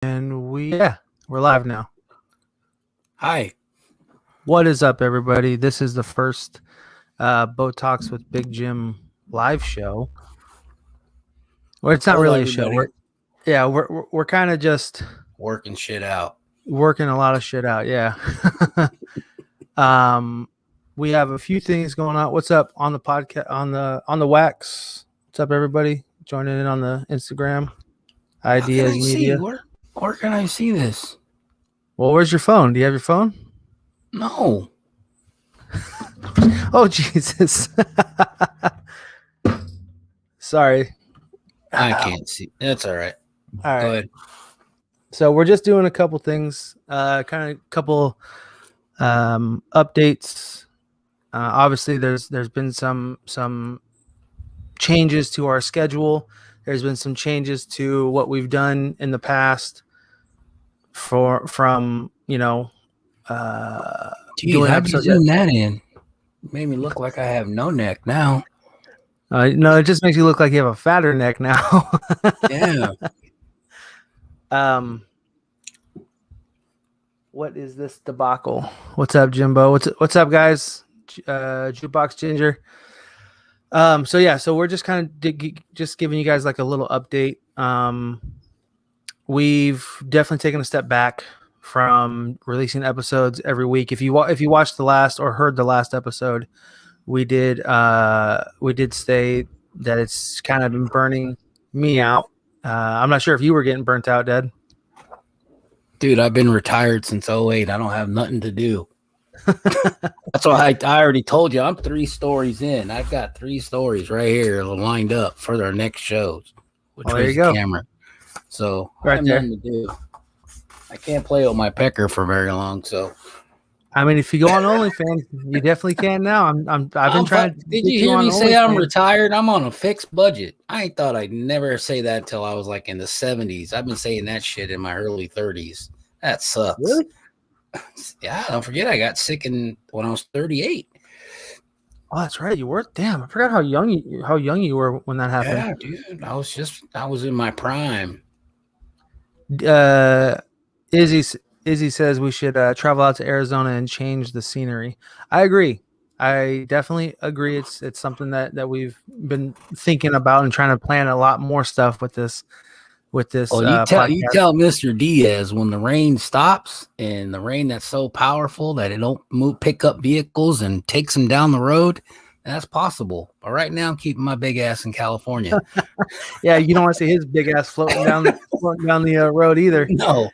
And we're live now. Hi. What is up, everybody? This is the first Boat Talks with Big Jim live show. Well, it's not Hello, really a everybody. show. We're kind of just Working shit out. working a lot of shit out. Yeah. We have a few things going on. What's up on the podcast on the wax? What's up, everybody? Joining in on the Instagram. How can Ideas I Media. see? Where can I see this? Well, where's your phone? Do you have your phone? No. Oh, Jesus. Sorry. I can't see. That's all right. All right. Go ahead. So we're just doing a couple things, kind of couple updates. Obviously, there's been some changes to our schedule. There's been some changes to what we've done in the past. From Geez, doing how'd you episodes. zoom that in? Made me look like I have no neck now. No, it just makes you look like you have a fatter neck now. Yeah. What is this debacle? What's up, Jimbo? What's up, guys? Jukebox Ginger. So we're just kind of just giving you guys like a little update. We've definitely taken a step back from releasing episodes every week. If you watched the last or heard the last episode, we did say that it's kind of been burning me out. I'm not sure if you were getting burnt out, Dad. Dude, I've been retired since 2008. I don't have nothing to do. That's why I already told you I'm 3 stories in. I've got 3 stories right here lined up for our next shows. There you go. Camera. So right I have there. nothing to do. I can't play with my pecker for very long. So I mean, if you go on OnlyFans, you definitely can now. I've been trying to. Did you hear me say I'm retired? I'm on a fixed budget. I thought I'd never say that until I was like in the 70s. I've been saying that shit in my early 30s. That sucks. Really? Yeah, don't forget I got sick when I was 38. Oh, that's right. You were. Damn, I forgot how young you were when that happened. Yeah, dude. I was in my prime. Izzy says we should travel out to Arizona and change the scenery. I agree. I definitely agree. It's something that we've been thinking about and trying to plan a lot more stuff with this. You tell Mr. Diaz when the rain stops, and the rain that's so powerful that it don't pick up vehicles and takes them down the road. That's possible. But right now I'm keeping my big ass in California. Yeah, you don't want to see his big ass floating down the road either. No.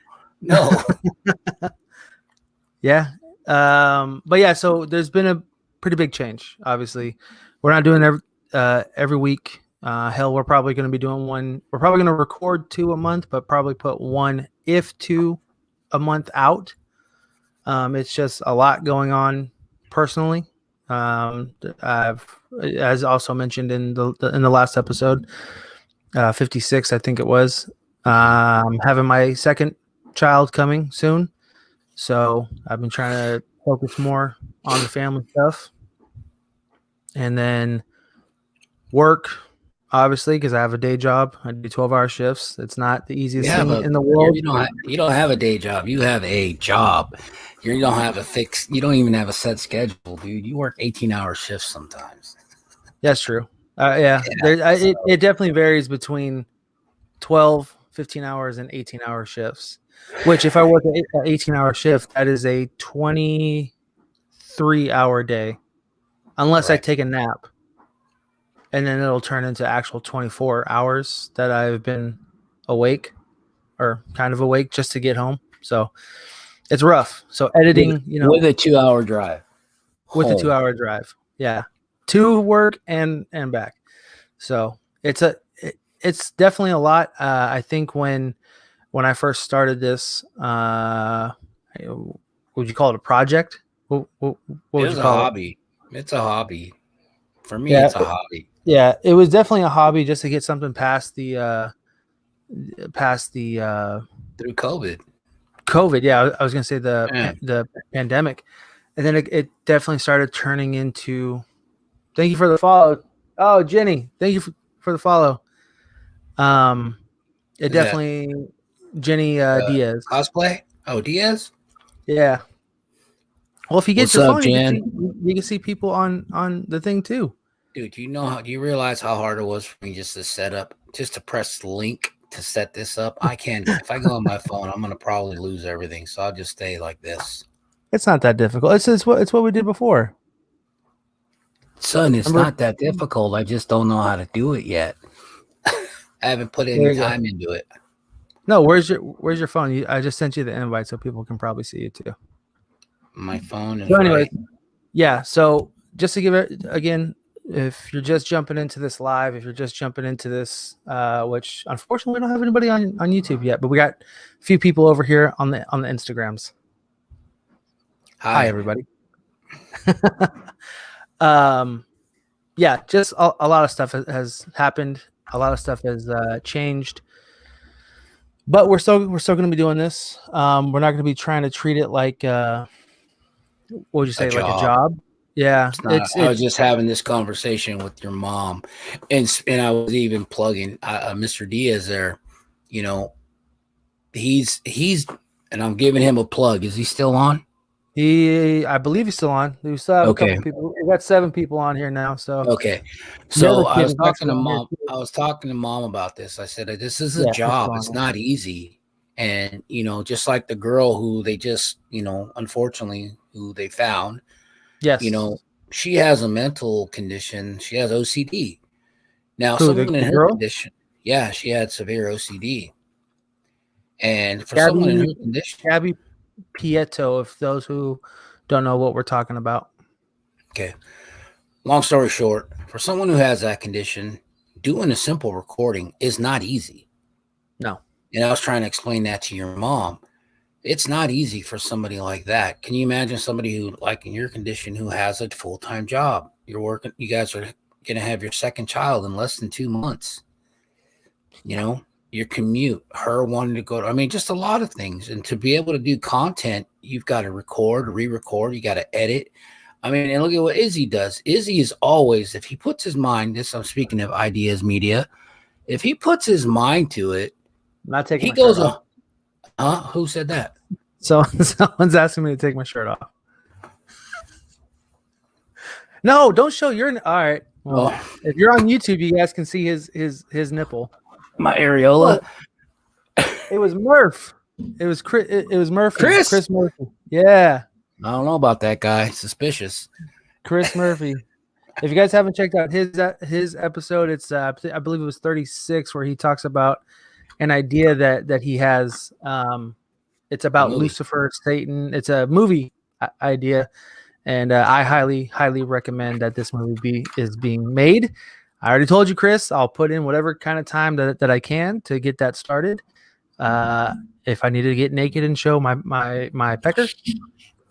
Yeah. But yeah, so there's been a pretty big change. Obviously, we're not doing every week. Hell, we're probably going to be doing one. We're probably going to record 2 a month, but probably put 1, if 2, a month out. It's just a lot going on personally. I've, as also mentioned in the last episode, 56, I think it was. Having my second child coming soon, so I've been trying to focus more on the family stuff, and then work. Obviously, because I have a day job. I do 12-hour shifts. It's not the easiest thing in the world. You don't have a day job. You have a job. You don't have you don't even have a set schedule, dude. You work 18-hour shifts sometimes. That's true. It definitely varies between 12, 15 hours and 18-hour shifts, which if I work an 18-hour shift, that is a 23-hour day, unless I take a nap. And then it'll turn into actual 24 hours that I've been awake or kind of awake just to get home. So it's rough. So editing, with a 2-hour drive. With a 2-hour drive. Yeah. To work and back. So it's definitely a lot. I think when I first started this, would you call it a project? What would you call it? It's a hobby. For me, it's a hobby. Yeah, it was definitely a hobby just to get something past the through COVID. Yeah, I was gonna say the pandemic, and then it definitely started turning into. Thank you for the follow. Oh, Jenny, thank you for the follow. It definitely Jenny Diaz. Cosplay? Oh, Diaz? Yeah. Well, if you get What's your up, phone, Jen? you can see people on the thing too. Dude, do you realize how hard it was for me just to set up, just to press the link to set this up? I can't. If I go on my phone, I'm gonna probably lose everything. So I'll just stay like this. It's not that difficult. It's what we did before. Son, it's not that difficult. I just don't know how to do it yet. I haven't put any time into it. No, where's your phone? I just sent you the invite so people can probably see it too. My phone is anyway, right. Yeah. So just to give it again, if you're just jumping into this live, if you're just jumping into this, which unfortunately we don't have anybody on YouTube yet, but we got a few people over here on the Instagrams. Hi everybody. Yeah, just a lot of stuff has happened. A lot of stuff has changed. But we're still going to be doing this. We're not going to be trying to treat it like what would you say, like a job? Yeah, I was just having this conversation with your mom, and I was even plugging Mr. Diaz there. You know, he's and I'm giving him a plug. Is he still on? I believe he's still on. We still have a couple people. We got 7 people on here now. So okay. So I was talking to mom. I was talking to mom about this. I said, this is a job. It's not easy. And, you know, just like the girl who they just, you know, unfortunately, who they found, yes, you know, she has a mental condition. She has OCD. Now, someone in her condition, yeah, she had severe OCD. And for someone in her condition, Gabby Pietto, if those who don't know what we're talking about. Okay. Long story short, for someone who has that condition, doing a simple recording is not easy. No. And I was trying to explain that to your mom. It's not easy for somebody like that. Can you imagine somebody who, like in your condition, who has a full-time job? You're working, you guys are going to have your second child in less than 2 months. You know, your commute, her wanting to go to, I mean, just a lot of things. And to be able to do content, you've got to record, re-record, you got to edit. I mean, and look at what Izzy does. Izzy is always, if he puts his mind, I'm speaking of ideas media, if he puts his mind to it, not taking he goes, who said that? So someone's asking me to take my shirt off. No, don't show your, all right. Well, if you're on YouTube, you guys can see his nipple. My areola. It was Murph. It was Murphy. Chris Murphy. Yeah. I don't know about that guy. Suspicious. Chris Murphy. If you guys haven't checked out his episode, it's I believe it was 36, where he talks about an idea that he has. It's about Lucifer, Satan. It's a movie idea, and I highly recommend that this movie is being made. I already told you, Chris. I'll put in whatever kind of time that I can to get that started. If I needed to get naked and show my pecker,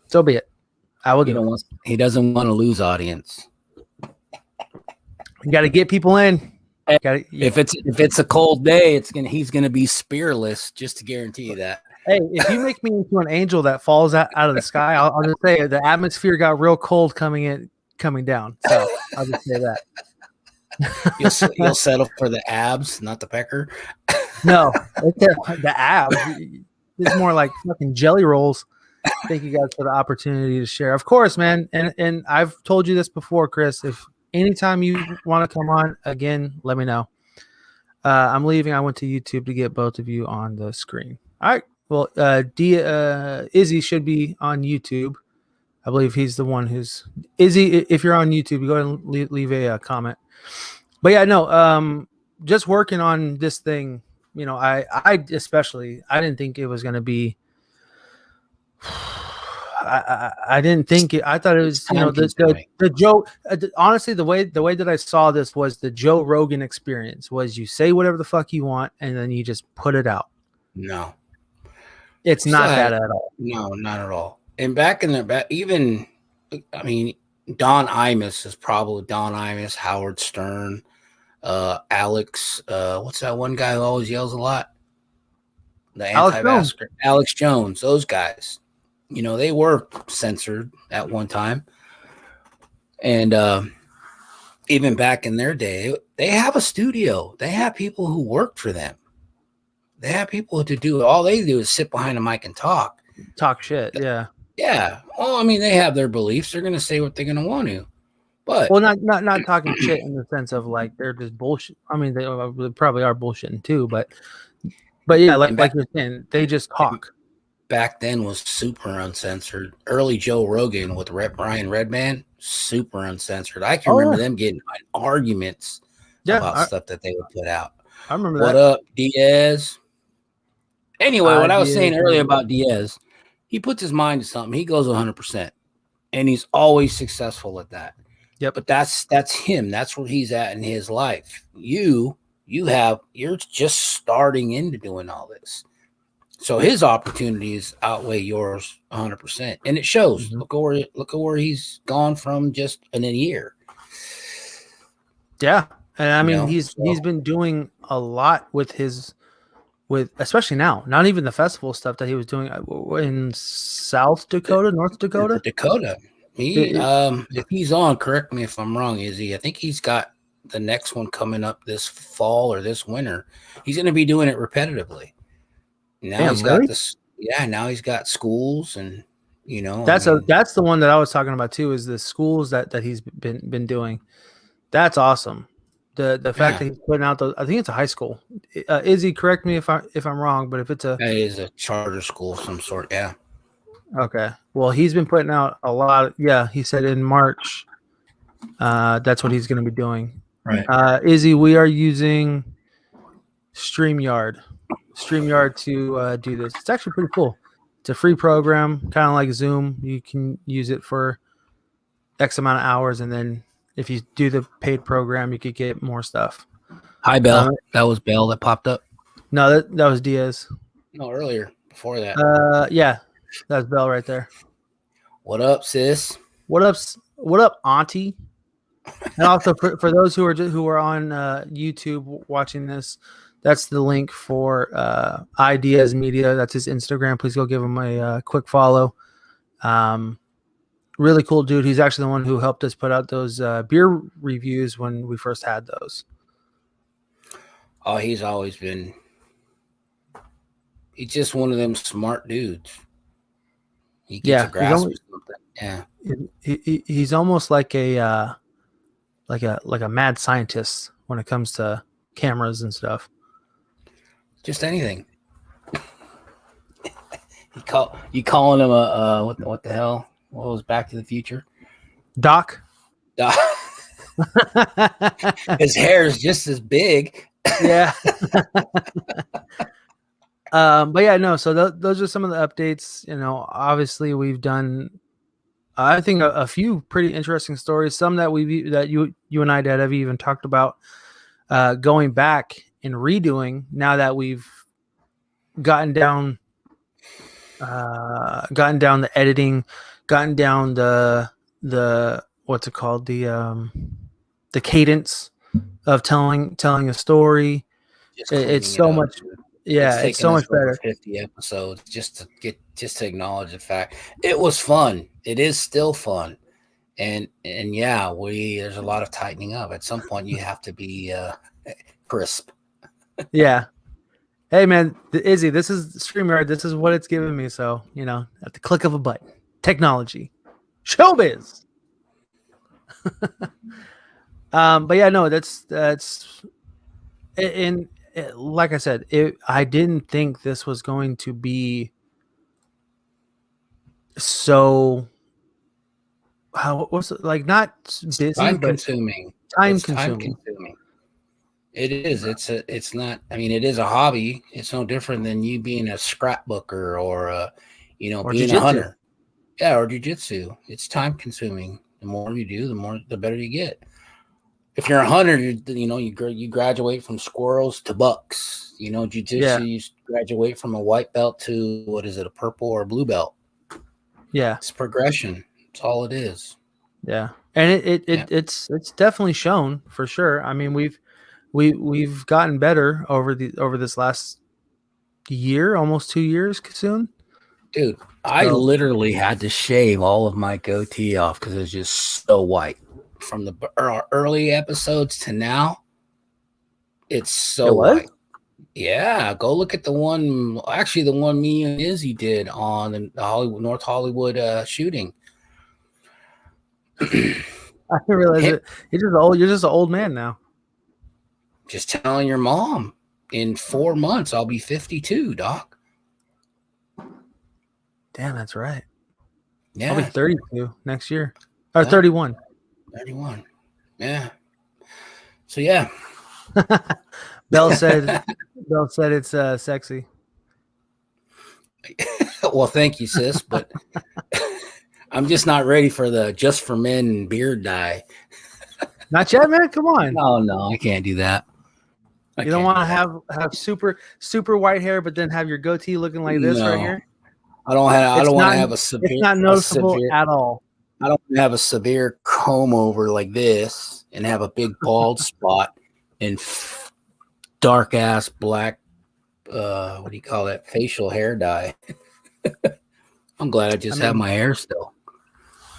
so be it. I will do it. He doesn't want to lose audience. You got to get people in. If it's a cold day, he's gonna be spearless, just to guarantee you that. Hey, if you make me into an angel that falls out of the sky, I'll just say the atmosphere got real cold coming down. So I'll just say that. You'll settle for the abs, not the pecker. No, the abs. It's more like fucking jelly rolls. Thank you guys for the opportunity to share. Of course, man. And I've told you this before, Chris. If anytime you want to come on again, let me know. I'm leaving. I went to YouTube to get both of you on the screen. All right. Well, Izzy should be on YouTube. I believe he's the one who's Izzy. If you're on YouTube, go ahead and leave a comment. But yeah, no. Just working on this thing. You know, I especially didn't think it was going to be. I didn't think it. I thought it was, you know, the Joe. Honestly, the way that I saw this was the Joe Rogan experience. Was you say whatever the fuck you want and then you just put it out. No, it's not that at all. No, not at all. And back in the even, I mean, Don Imus, Howard Stern, Alex. What's that one guy who always yells a lot? The anti-vaxxer, Alex Jones. Those guys. You know, they were censored at one time. And even back in their day, they have a studio. They have people who work for them. They have people to do all they do is sit behind a mic and talk shit. Yeah. Yeah. Well, I mean, they have their beliefs. They're going to say what they're going to want to. But well, not talking shit in the sense of like they're just bullshit. I mean, they probably are bullshitting too, but yeah, like you're saying, they just talk. Back then was super uncensored. Early Joe Rogan with Ryan Redman, super uncensored. I can remember them getting arguments about stuff that they would put out. I remember that. What up, Diaz? Anyway, what I was saying earlier about Diaz, he puts his mind to something. He goes 100%, and he's always successful at that. Yep. But that's him. That's where he's at in his life. You're just starting into doing all this. So his opportunities outweigh yours 100%, and it shows. Mm-hmm. Look at where he's gone from just in a year. Yeah, and I mean he's been doing a lot with especially now. Not even the festival stuff that he was doing in South Dakota, North Dakota. If he's on, correct me if I'm wrong, Izzy. I think he's got the next one coming up this fall or this winter. He's going to be doing it repetitively. Now got this. Yeah, now he's got schools, and that's the one that I was talking about too. Is the schools that he's been doing. That's awesome. The fact that he's putting out those. I think it's a high school. Izzy, correct me if I'm wrong, but if it is a charter school of some sort. Yeah. Okay. Well, he's been putting out a lot. Yeah, he said in March. That's what he's going to be doing. Right. Izzy, we are using StreamYard to do this. It's actually pretty cool. It's a free program, kind of like Zoom. You can use it for X amount of hours, and then if you do the paid program, you could get more stuff. Hi, Bell. That was Bell that popped up. No, that was Diaz. No, earlier, before that. Yeah, that's Bell right there. What up, sis? What up, Auntie? And also for those who are on YouTube watching this, that's the link for Ideas Media. That's his Instagram. Please go give him a quick follow. Really cool dude. He's actually the one who helped us put out those beer reviews when we first had those. Oh, he's always been. He's just one of them smart dudes. He gets a grasp of something. Yeah. He's almost like a mad scientist when it comes to cameras and stuff. Just anything. You calling him a what the hell? What was Back to the Future? Doc. His hair is just as big. Yeah. But yeah, no. So those are some of the updates. Obviously we've done, I think, a few pretty interesting stories. Some that you and I have even talked about going back and redoing now that we've gotten down the editing, gotten down the what's it called, the cadence of telling a story. It's so much. Yeah, it's so much better. 50 episodes just to acknowledge the fact it was fun. It is still fun, and yeah, there's a lot of tightening up. At some point, you have to be crisp. Yeah. Hey man, Izzy, this is StreamYard. This is what it's giving me. So at the click of a button, technology, showbiz. But yeah, no, that's and like I said, I didn't think this was going to be so. What's it like? Not busy, time but consuming. Time consuming. It is. It's not. I mean, it is a hobby. It's no different than you being a scrapbooker or being jiu-jitsu. A hunter. Yeah, or jiu-jitsu. It's time consuming. The more you do, the better you get. If you're a hunter, you graduate from squirrels to bucks. Jiu-jitsu, you graduate from a white belt to a purple or a blue belt. Yeah, it's progression. That's all it is. Yeah, and it's definitely shown for sure. I mean, we've gotten better over this last year, almost 2 years soon. Dude, I literally had to shave all of my goatee off because it's just so white. From the early episodes to now, it's so white. Yeah, go look at the one. Actually, the one me and Izzy did on the North Hollywood shooting. I didn't realize it. You're just old. You're just an old man now. Just telling your mom. In 4 months, I'll be 52, Doc. Damn, that's right. Yeah, I'll be 32 next year, or 31. 31. Yeah. So yeah. Belle said it's sexy. Well, thank you, sis, but I'm just not ready for the just for men beard dye. Not yet, man. Come on. No, I can't do that. You don't want to have super white hair, but then have your goatee looking like this right here. I don't want to have a severe. It's not noticeable at all. I don't have a severe comb over like this and have a big bald spot and dark ass black. What do you call that? Facial hair dye. I'm glad I just have my hair still.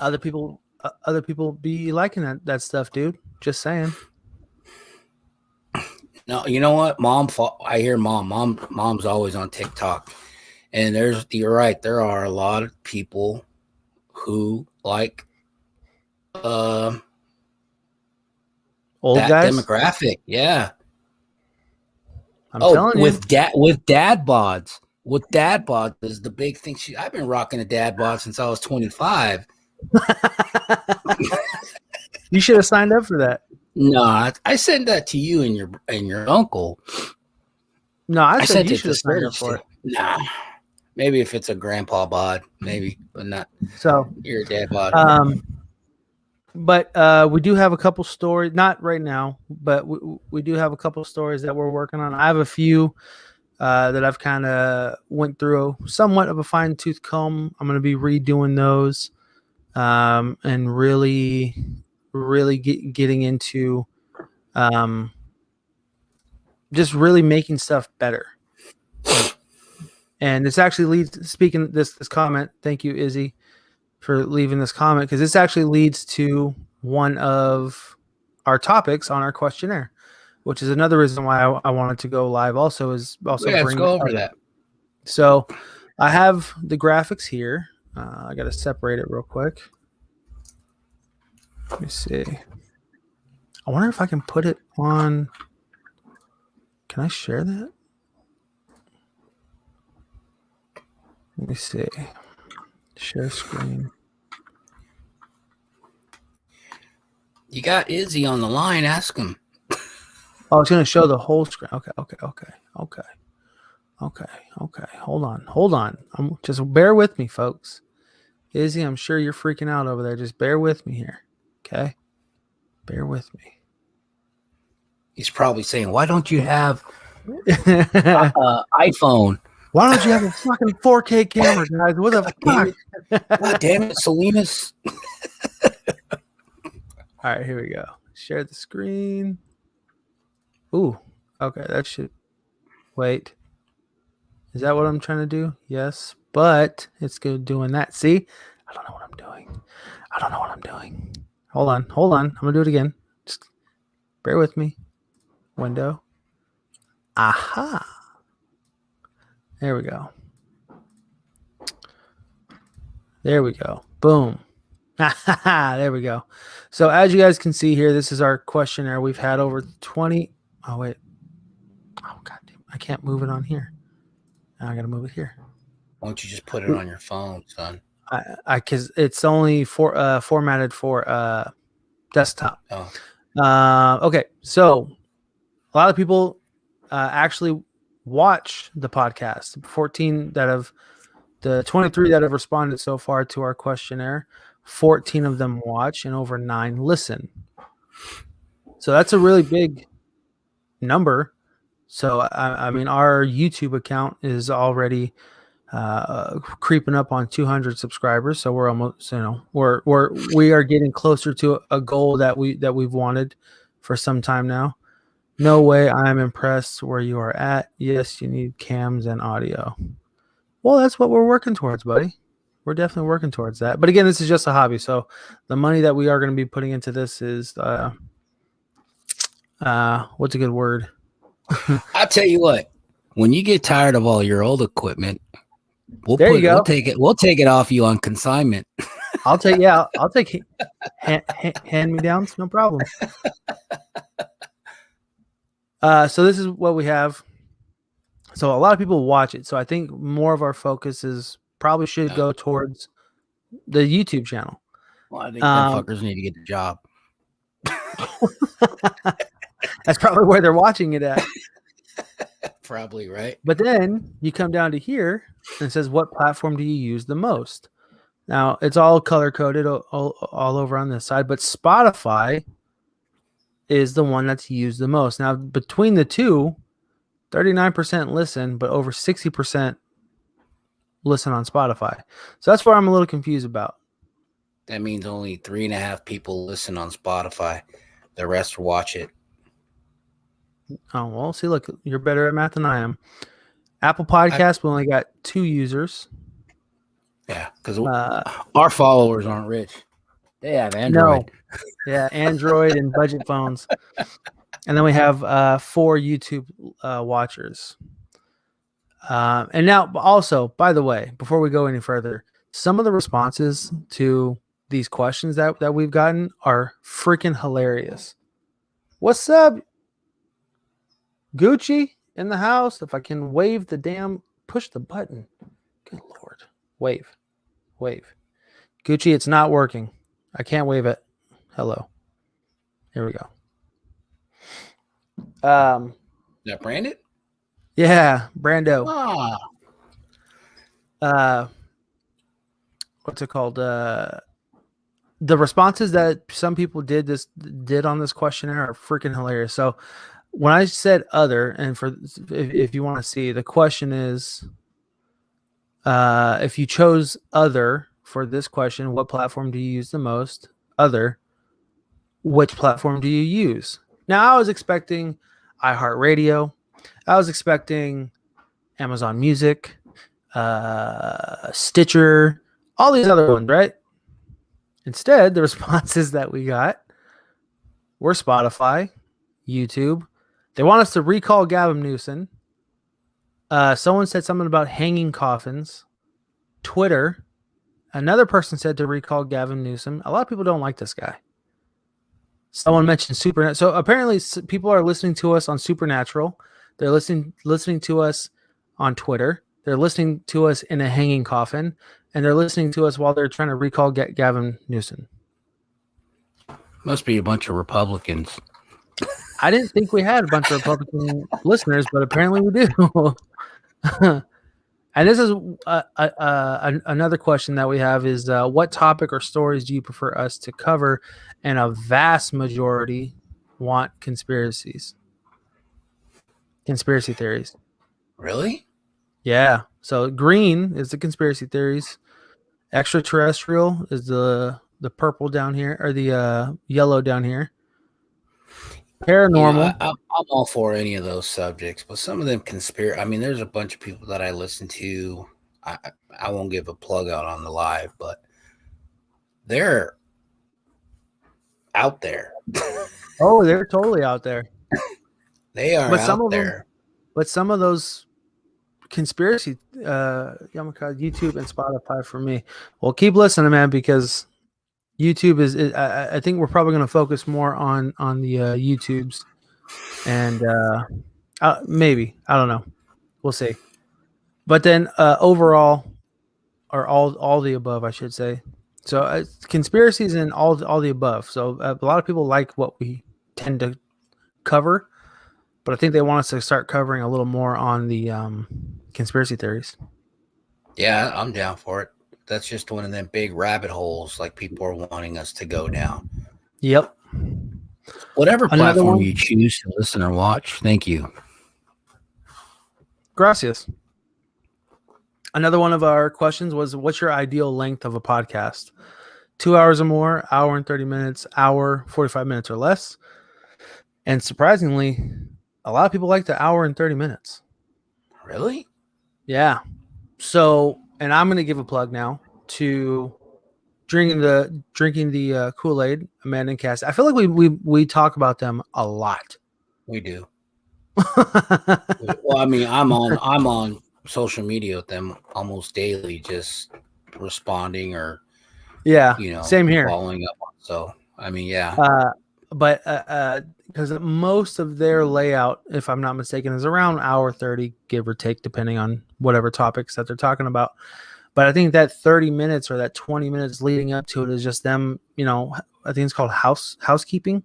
Other people be liking that stuff, dude. Just saying. No, you know what? I hear mom's always on TikTok. And you're right. There are a lot of people who like old that guys demographic. Yeah. I'm telling you. With dad bods. With dad bods is the big thing. I've been rocking a dad bod since I was 25. You should have signed up for that. No, I sent that to you and your uncle. No, I said you should have signed up for it. Nah, maybe if it's a grandpa bod, maybe, but not. So you're a dad bod. But we do have a couple stories, not right now, but we do have a couple stories that we're working on. I have a few that I've kind of went through somewhat of a fine tooth comb. I'm going to be redoing those and really getting into just really making stuff better. And this actually leads, speaking this comment, thank you, Izzy, for leaving this comment, because this actually leads to one of our topics on our questionnaire, which is another reason why I wanted to go live also, is also let's go over that. So I have the graphics here. I got to separate it real quick. Let me see. I wonder if I can put it on. Can I share that? Let me see. Share screen. You got Izzy on the line. Ask him. Oh, it's going to show the whole screen. Okay. Hold on. Just bear with me, folks. Izzy, I'm sure you're freaking out over there. Just bear with me here. Okay? Bear with me. He's probably saying, why don't you have iPhone? Why don't you have a fucking 4K camera, guys? What the fuck? God damn it, Salinas. All right, here we go. Share the screen. Ooh, okay, that should... Wait. Is that what I'm trying to do? Yes, but it's good doing that. See? I don't know what I'm doing. Hold on. I'm going to do it again. Just bear with me. Window. Aha. There we go. Boom. There we go. So as you guys can see here, this is our questionnaire. We've had over 20. Oh, wait. Oh, God damn. I can't move it on here. Now I got to move it here. Why don't you just put it on your phone, son? Because it's only formatted for desktop. Oh. Okay. So a lot of people actually watch the podcast. 14 that have, the 23 that have responded so far to our questionnaire, 14 of them watch and over 9 listen. So that's a really big number. So I mean, our YouTube account is already creeping up on 200 subscribers. So we're almost, we are getting closer to a goal that we've wanted for some time now. No way. I'm impressed where you are at. Yes, you need cams and audio. Well, that's what we're working towards, buddy. We're definitely working towards that. But again, this is just a hobby. So the money that we are going to be putting into this is, what's a good word? I'll tell you what. When you get tired of all your old equipment, we'll take it off you on consignment. I'll take hand me downs, no problem. So this is what we have. So a lot of people watch it. So I think more of our focus probably should go towards the YouTube channel. Well, I think them fuckers need to get the job. That's probably where they're watching it at. Probably, right? But then you come down to here and it says, what platform do you use the most? Now, it's all color-coded all over on this side, but Spotify is the one that's used the most. Now, between the two, 39% listen, but over 60% listen on Spotify. So that's where I'm a little confused about. That means only 3.5 people listen on Spotify. The rest watch it. Oh, well, see, look, you're better at math than I am. Apple Podcasts, we only got 2 users. Yeah, because our followers aren't rich. They have Android. No. Yeah, Android and budget phones. And then we have 4 YouTube watchers. And now, also, by the way, before we go any further, some of the responses to these questions that we've gotten are freaking hilarious. What's up? Gucci in the house. If I can wave the push the button. Good Lord. Wave. Gucci, it's not working. I can't wave it. Hello. Here we go. That branded? Yeah, Brando. What's it called? The responses that some people did on this questionnaire are freaking hilarious. So when I said other, and if you want to see, the question is, if you chose other for this question, what platform do you use the most? Other, which platform do you use? Now, I was expecting iHeartRadio. I was expecting Amazon Music, Stitcher, all these other ones, right? Instead, the responses that we got were Spotify, YouTube. They want us to recall Gavin Newsom. Someone said something about hanging coffins. Twitter. Another person said to recall Gavin Newsom. A lot of people don't like this guy. Someone mentioned Supernatural. So apparently people are listening to us on Supernatural. They're listening to us on Twitter. They're listening to us in a hanging coffin. And they're listening to us while they're trying to recall Gavin Newsom. Must be a bunch of Republicans. I didn't think we had a bunch of Republican listeners, but apparently we do. And this is another question that we have is, what topic or stories do you prefer us to cover? And a vast majority want conspiracy theories. Really? Yeah. So green is the conspiracy theories. Extraterrestrial is the purple down here, or the yellow down here. Paranormal. I'm all for any of those subjects, but some of them I mean, there's a bunch of people that I listen to. I won't give a plug out on the live, but they're out there. Oh, they're totally out there. They are out there. But some of those conspiracy, YouTube and Spotify for me. Well, keep listening, man, because YouTube is I think we're probably going to focus more on the YouTubes, and maybe, I don't know, we'll see. But then overall, or all the above, I should say. So conspiracies and all the above. So a lot of people like what we tend to cover, but I think they want us to start covering a little more on the conspiracy theories. Yeah, I'm down for it. That's just one of them big rabbit holes like people are wanting us to go down. Yep. Whatever platform you choose to listen or watch, thank you. Gracias. Another one of our questions was, what's your ideal length of a podcast? 2 hours or more, hour and 30 minutes, hour, 45 minutes or less. And surprisingly, a lot of people like the hour and 30 minutes. Really? Yeah. So, and I'm going to give a plug now to drinking the Kool-Aid, Amanda and Cass. I feel like we talk about them a lot. We do. Well, I mean, I'm on social media with them almost daily, just responding or Yeah, same here. following up. So I mean, yeah. But because most of their layout, if I'm not mistaken, is around hour 30, give or take, depending on whatever topics that they're talking about. But I think that 30 minutes or that 20 minutes leading up to it is just them, I think it's called house cleaning.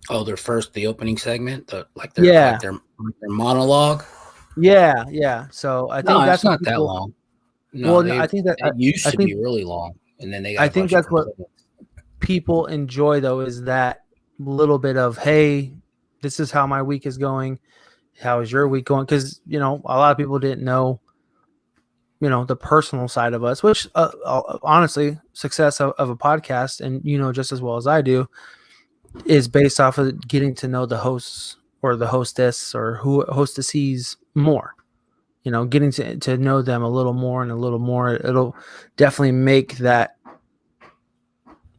Oh, the opening segment, Yeah. their monologue. Yeah. So I think that's it's not that long. No, well, I think that it used to be really long, and then they got I think that's what people enjoy, though, is that little bit of, hey, this is how my week is going. How is your week going? Because, a lot of people didn't know, the personal side of us, which honestly, success of a podcast, and just as well as I do, is based off of getting to know the hosts or the hostess or hostesses more. Getting to know them a little more and a little more. It'll definitely make that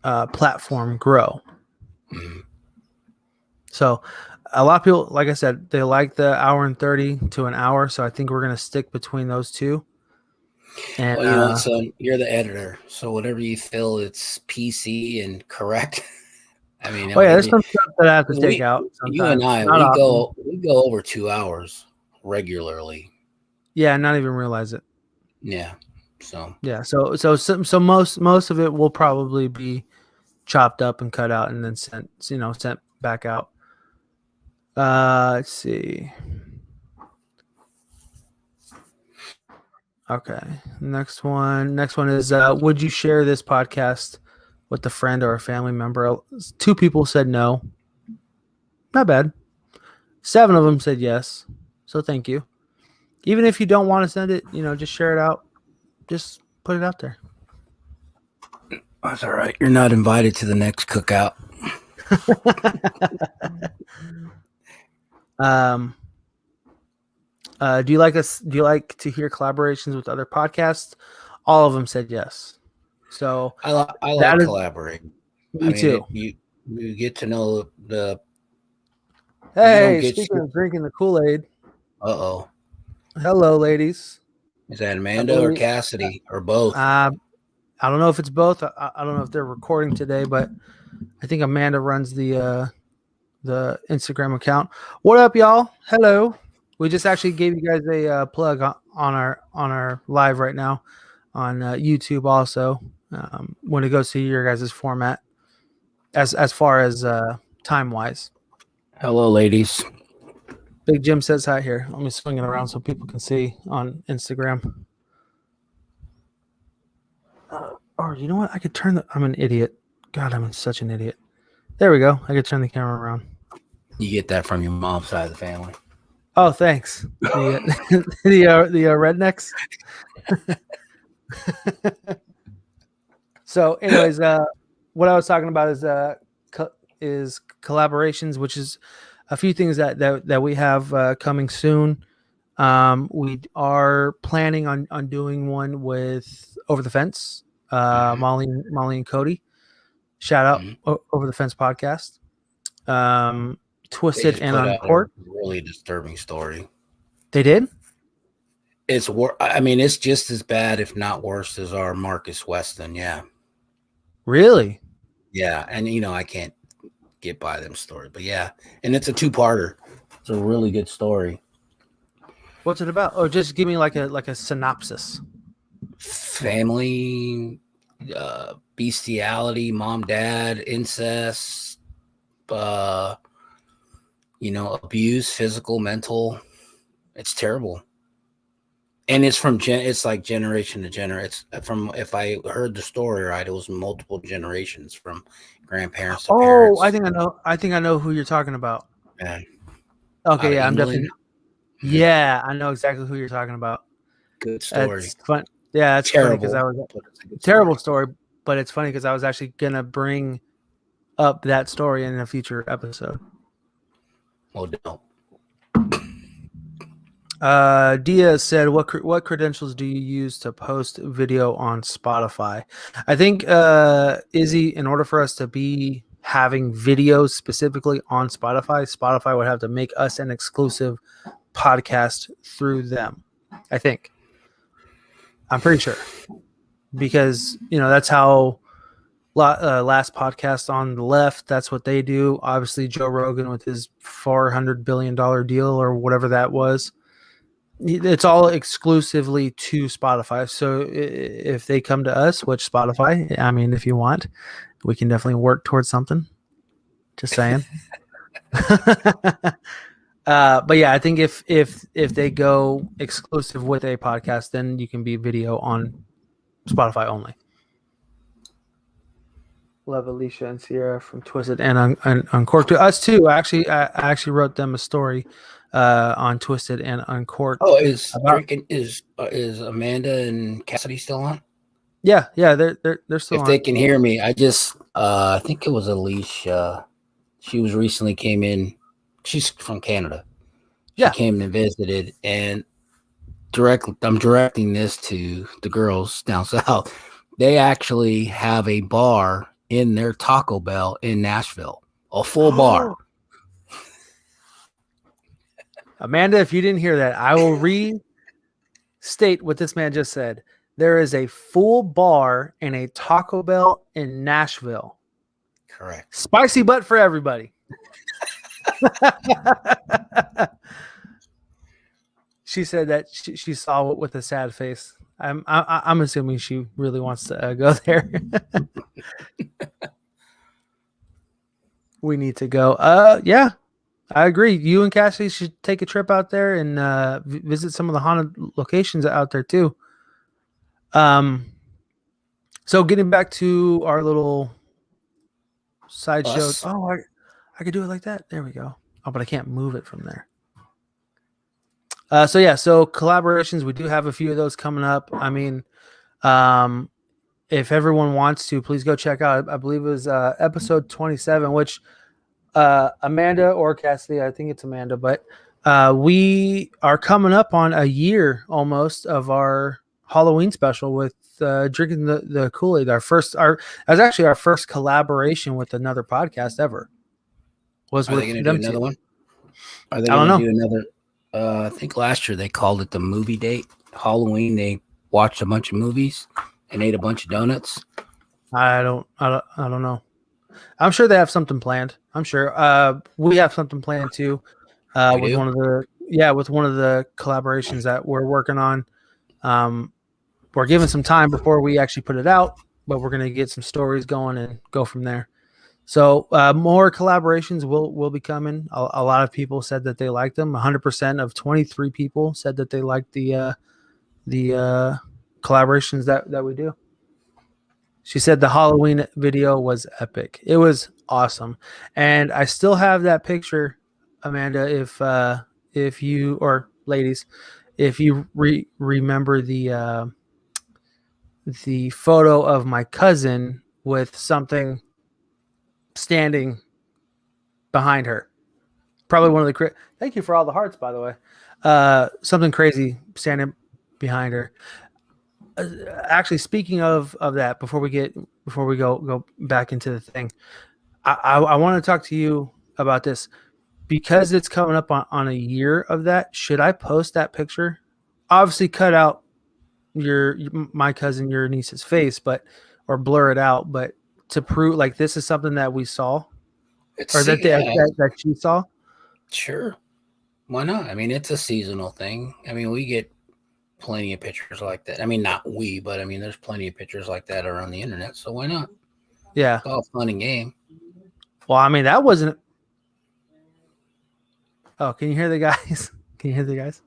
platform grow. Mm-hmm. So a lot of people, like I said, they like the hour and 30 to an hour. So I think we're going to stick between those two. And well, so you're the editor, so whatever you feel it's PC and correct. I mean, there's some stuff that I have to take out. You and I, we go over 2 hours regularly. Yeah, not even realize it. Yeah. So yeah, so most of it will probably be chopped up and cut out and then sent back out. Let's see. Okay. Next one is would you share this podcast with a friend or a family member? 2 people said no. Not bad. 7 of them said yes. So thank you. Even if you don't want to send it, just share it out. Just put it out there. That's all right. You're not invited to the next cookout. Do you like to hear collaborations with other podcasts? All of them said yes. So I like collaborating. Me too. You get to know the. Hey, speaking of drinking the Kool-Aid. Uh-oh. Hello, ladies. Is that Amanda or Cassidy or both? I don't know if it's both. I don't know if they're recording today, but I think Amanda runs the Instagram account. What up, y'all? Hello. We just actually gave you guys a plug on our live right now on YouTube. Also, when it goes to your guys' format, as far as time wise. Hello, ladies. Big Jim says hi here. Let me swing it around so people can see on Instagram. Or you know what? I could turn I'm an idiot. God, I'm such an idiot. There we go. I could turn the camera around. You get that from your mom's side of the family. Oh, thanks. The rednecks. So, anyways, what I was talking about is collaborations, which is a few things that we have coming soon. We are planning on doing one with Over the Fence, Molly and Cody. Shout out Over the Fence podcast. Twisted and Uncorked. Really disturbing story. They did? It's it's just as bad, if not worse, as our Marcus Weston. Yeah. Really? Yeah, and I can't get by them story, but yeah, and it's a 2-parter. It's a really good story. What's it about? Or just give me like a synopsis. Family, bestiality, mom, dad, incest, abuse, physical, mental. It's terrible. And it's it's like generation to generation. It's from, if I heard the story right, it was multiple generations from grandparents to parents. I think I know who you're talking about. Yeah. Okay, yeah, I'm definitely. Yeah, I know exactly who you're talking about. Good story. It's fun. Yeah, it's terrible, funny because I was terrible story, but it's funny because I was actually gonna bring up that story in a future episode. Well, don't. Dia said, what credentials do you use to post video on Spotify? I think Izzy, in order for us to having videos specifically on Spotify, Spotify would have to make us an exclusive podcast through them. I think. I'm pretty sure. Because, that's how last podcast on the left, that's what they do. Obviously, Joe Rogan with his $400 billion deal or whatever that was. It's all exclusively to Spotify. So if they come to us, which Spotify, I mean, if you want, we can definitely work towards something. Just saying. But yeah, I think if they go exclusive with a podcast, then you can be video on Spotify only. Love Alicia and Sierra from Twisted and Uncorked. To us too. I actually wrote them a story on Twisted and Uncorked. Oh, is Amanda and Cassidy still on? Yeah, they're still on. If they can hear me, I just I think it was Alicia. She recently came in. She's from Canada. She came and visited, and I'm directing this to the girls down south. They actually have a bar in their Taco Bell in Nashville, a full bar. Amanda, if you didn't hear that, I will restate what this man just said. There is a full bar in a Taco Bell in Nashville. Correct. Spicy butt for everybody. She said that she saw it with a sad face. I'm assuming she really wants to go there. We need to go. Yeah, I agree. You and Cassie should take a trip out there and visit some of the haunted locations out there too. So getting back to our little sideshow. Oh, I could do it like that. There we go. Oh, but I can't move it from there. So collaborations, we do have a few of those coming up. I mean, if everyone wants to, please go check out, I believe it was episode 27, which Amanda or Cassidy, I think it's Amanda, but we are coming up on a year almost of our Halloween special with drinking the Kool-Aid. That was actually our first collaboration with another podcast ever. Are they going to do another one? Are they going to do another? I think last year they called it the movie date. Halloween, they watched a bunch of movies and ate a bunch of donuts. I don't know. I'm sure they have something planned. I'm sure we have something planned too. With one of the collaborations that we're working on. We're giving some time before we actually put it out, but we're going to get some stories going and go from there. So more collaborations will be coming. A lot of people said that they liked them. 100% of 23 people said that they liked the collaborations that we do. She said the Halloween video was epic. It was awesome, and I still have that picture, Amanda. If you or ladies, if you remember the photo of my cousin with something standing behind her, probably one of the thank you for all the hearts, by the way. Something crazy standing behind her. Actually, speaking of that, before we go back into the thing, I want to talk to you about this because it's coming up on a year of that. Should I post that picture? Obviously, cut out my cousin, your niece's face, or blur it out, but to prove like this is something that we saw, that she saw. Sure, why not? I mean, it's a seasonal thing. I mean, we get plenty of pictures like that. I mean, not we, but I mean, there's plenty of pictures like that around the internet. So why not? Yeah, it's all fun and game. Well, I mean, that wasn't. Oh, can you hear the guys? Can you hear the guys?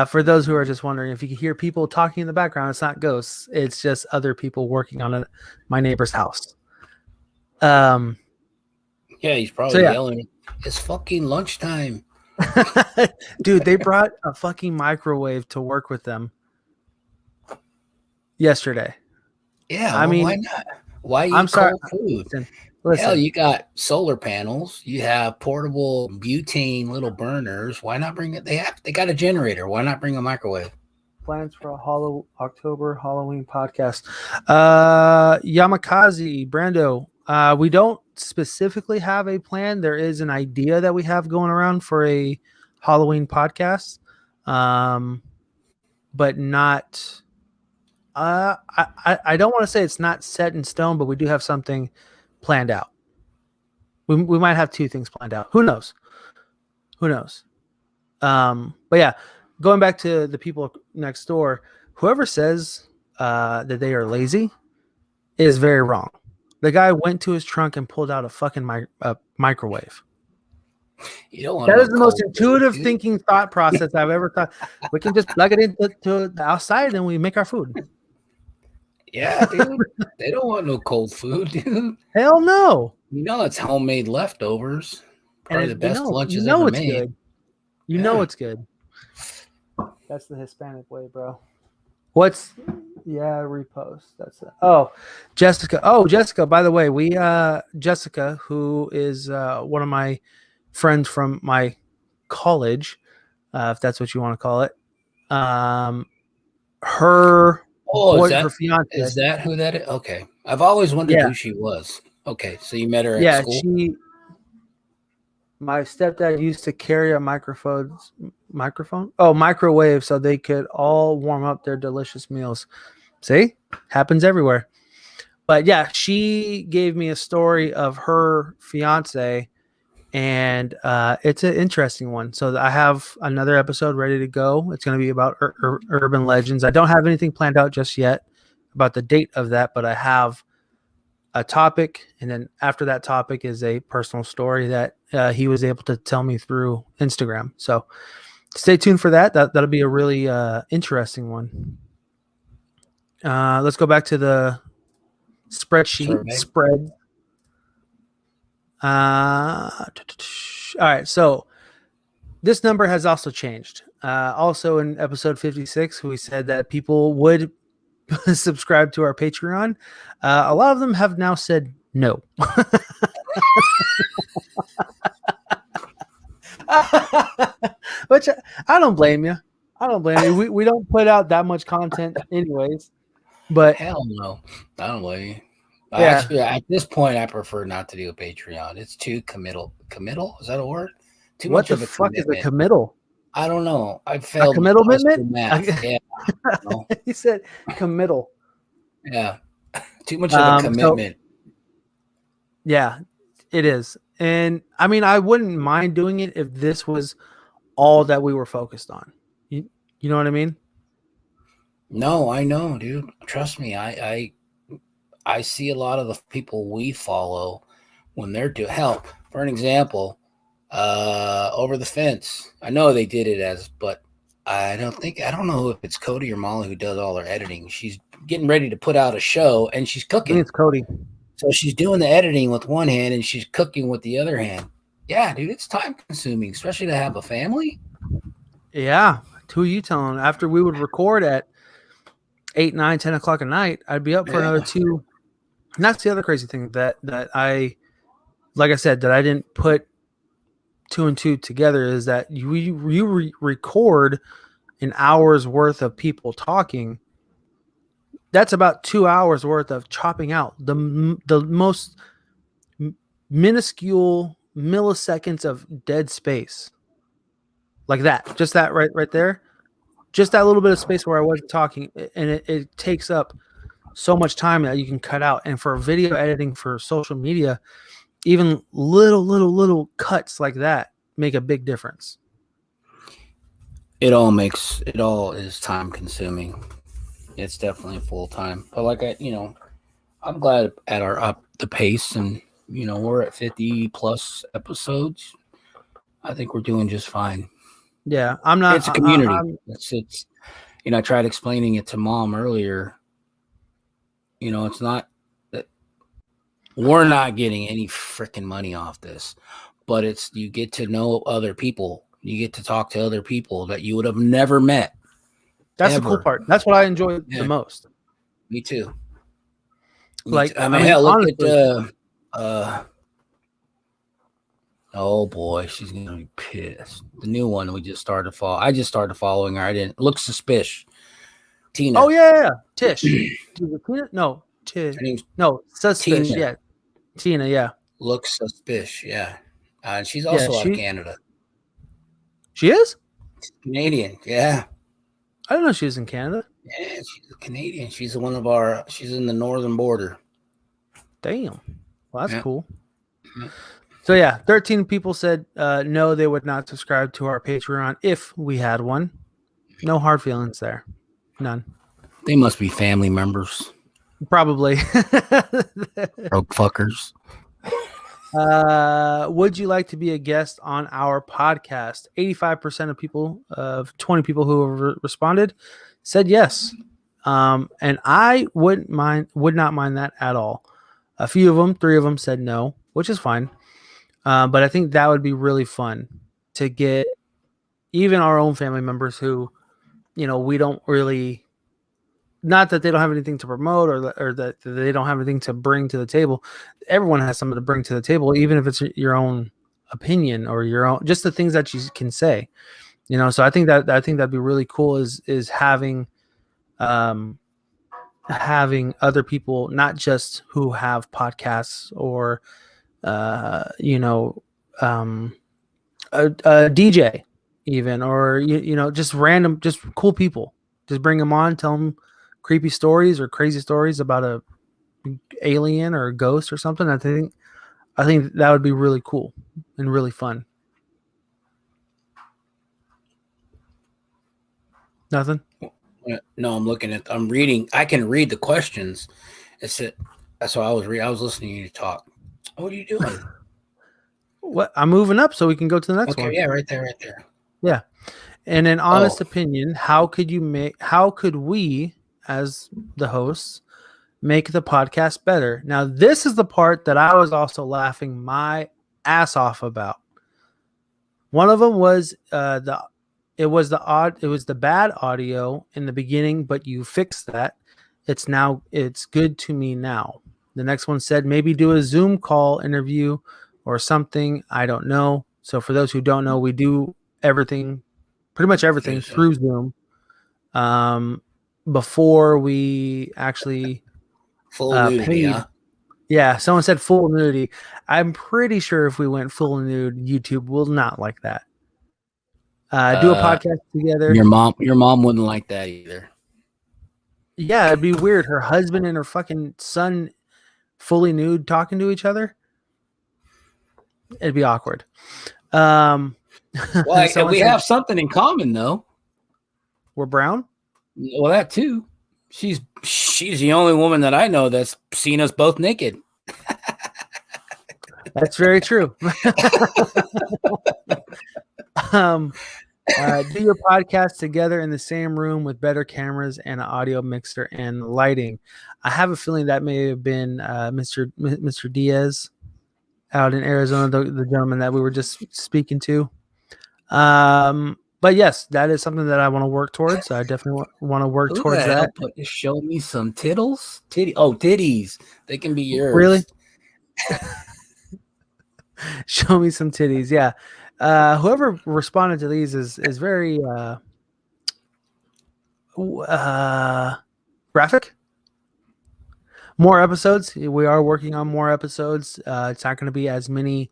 For those who are just wondering, if you can hear people talking in the background, it's not ghosts. It's just other people working on my neighbor's house. Yeah, he's probably yelling, "It's fucking lunchtime." Dude, they brought a fucking microwave to work with them yesterday. Yeah, I mean, why not? Why eat cold food? Listen. Hell, you got solar panels. You have portable butane little burners. Why not bring it? They got a generator. Why not bring a microwave? Plans for a October Halloween podcast. Yamakaze, Brando, We don't specifically have a plan. There is an idea that we have going around for a Halloween podcast, but not. I don't want to say it's not set in stone, but we do have something planned out. We might have 2 things planned out. Who knows? Who knows? But yeah, going back to the people next door, whoever says that they are lazy is very wrong. The guy went to his trunk and pulled out a fucking microwave. You don't want that is the most intuitive thinking thought process I've ever thought. We can just plug it into the outside and we make our food. Yeah, dude. They don't want no cold food, dude. Hell no. You know it's homemade leftovers. Probably the best lunches ever made. Good. You know it's good. That's the Hispanic way, bro. Repost. That's it. Oh, Jessica. Oh, Jessica, by the way, Jessica, who is one of my friends from my college, if that's what you want to call it. Her fiance. Is that who that is? Okay. I've always wondered who she was. Okay, so you met her at school? My stepdad used to carry a microwave so they could all warm up their delicious meals. See? Happens everywhere. But yeah, she gave me a story of her fiance, and it's an interesting one. So I have another episode ready to go. It's going to be about urban legends. I don't have anything planned out just yet about the date of that, but I have a topic, and then after that topic is a personal story that he was able to tell me through Instagram. So stay tuned for that. That'll be a really interesting one. Let's go back to the spreadsheet. Spread. All right. So this number has also changed. Also in episode 56, we said that people would subscribe to our Patreon. A lot of them have now said no. Which I don't blame you. We don't put out that much content anyways. But hell no, I don't blame you. Actually, at this point, I prefer not to do a Patreon. It's too committal. Committal? Is that a word? Too much of a commitment. Is a committal? I don't know. I failed. A commitment? Yeah. He said committal. Yeah. Too much of a commitment. Yeah, it is. And I mean, I wouldn't mind doing it if this was all that we were focused on. You know what I mean? No, I know, dude. Trust me. I see a lot of the people we follow when they're doing help. For an example, Over the Fence. I know they did it but I don't know if it's Cody or Molly who does all their editing. She's getting ready to put out a show and she's cooking. I think it's Cody. So she's doing the editing with one hand and she's cooking with the other hand. Yeah, dude, it's time consuming, especially to have a family. Yeah. Who are you telling? After we would record at 8, 9, 10 o'clock at night, I'd be up for another 2. And that's the other crazy thing that I, like I said, that I didn't put 2 and 2 together is that you record an hour's worth of people talking. That's about 2 hours worth of chopping out the most minuscule milliseconds of dead space, like that. Just that right there. Just that little bit of space where I wasn't talking, and it takes up so much time that you can cut out. And for video editing for social media, even little cuts like that make a big difference. It all is time consuming. It's definitely full time. But I'm glad at the pace, and we're at 50 plus episodes. I think we're doing just fine. Yeah, I'm not. It's a community. It's I tried explaining it to Mom earlier. It's not that we're not getting any freaking money off this, but you get to know other people. You get to talk to other people that you would have never met. That's the cool part. That's what I enjoy the most. Me too. Look honestly, at oh boy, she's gonna be pissed. The new one we just started I just started following her. I didn't look suspicious. Tina. Oh yeah. Tish. Tina? No, Tish. No, suspicious. Yeah. Tina, yeah. Looks suspicious, yeah. And she's also out of Canada. She is? Canadian, yeah. I didn't know she was in Canada. Yeah, she's a Canadian. She's she's in the northern border. Damn. Well, that's cool. So yeah, 13 people said no, they would not subscribe to our Patreon if we had one. No hard feelings there. None. They must be family members. Probably. Broke fuckers. Would you like to be a guest on our podcast? 85% of people, of 20 people who have responded, said yes. And I would not mind that at all. A few of them, 3 of them said no, which is fine. But I think that would be really fun to get even our own family members who, we don't really, not that they don't have anything to promote or that they don't have anything to bring to the table. Everyone has something to bring to the table, even if it's your own opinion or your own, just the things that you can say, so I think that'd be really cool is having other people, not just who have podcasts or, a DJ even, or, just random, just cool people, just bring them on, tell them creepy stories or crazy stories about a alien or a ghost or something. I think that would be really cool and really fun. Nothing. No, I'm reading. I can read the questions. So I was listening to you talk. What are you doing? What? I'm moving up so we can go to the next one. Okay, yeah, right there. Yeah. In an honest opinion, how could we, as the hosts, make the podcast better? Now, this is the part that I was also laughing my ass off about. One of them was it was the bad audio in the beginning, but you fixed that. It's good to me now. The next one said maybe do a Zoom call interview or something. I don't know. So for those who don't know, we do pretty much everything through Zoom. Before we actually full nudity, paid. huh? Yeah, someone said full nudity. I'm pretty sure if we went full nude, YouTube will not like that. Do a podcast together. Your mom wouldn't like that either. Yeah, it'd be weird. Her husband and her fucking son fully nude talking to each other. It'd be awkward. Well, we have something in common though. We're brown? Well, that too. She's the only woman that I know that's seen us both naked. That's very true. Do your podcast together in the same room with better cameras and an audio mixer and lighting. I have a feeling that may have been Mr. Diaz out in Arizona, the gentleman that we were just speaking to. But yes, that is something that I want to work towards. I definitely want to work towards that. Show me some tittles. Titties. They can be yours. Really? Show me some titties. Yeah. Whoever responded to these is very graphic. More episodes. We are working on more episodes. It's not going to be as many,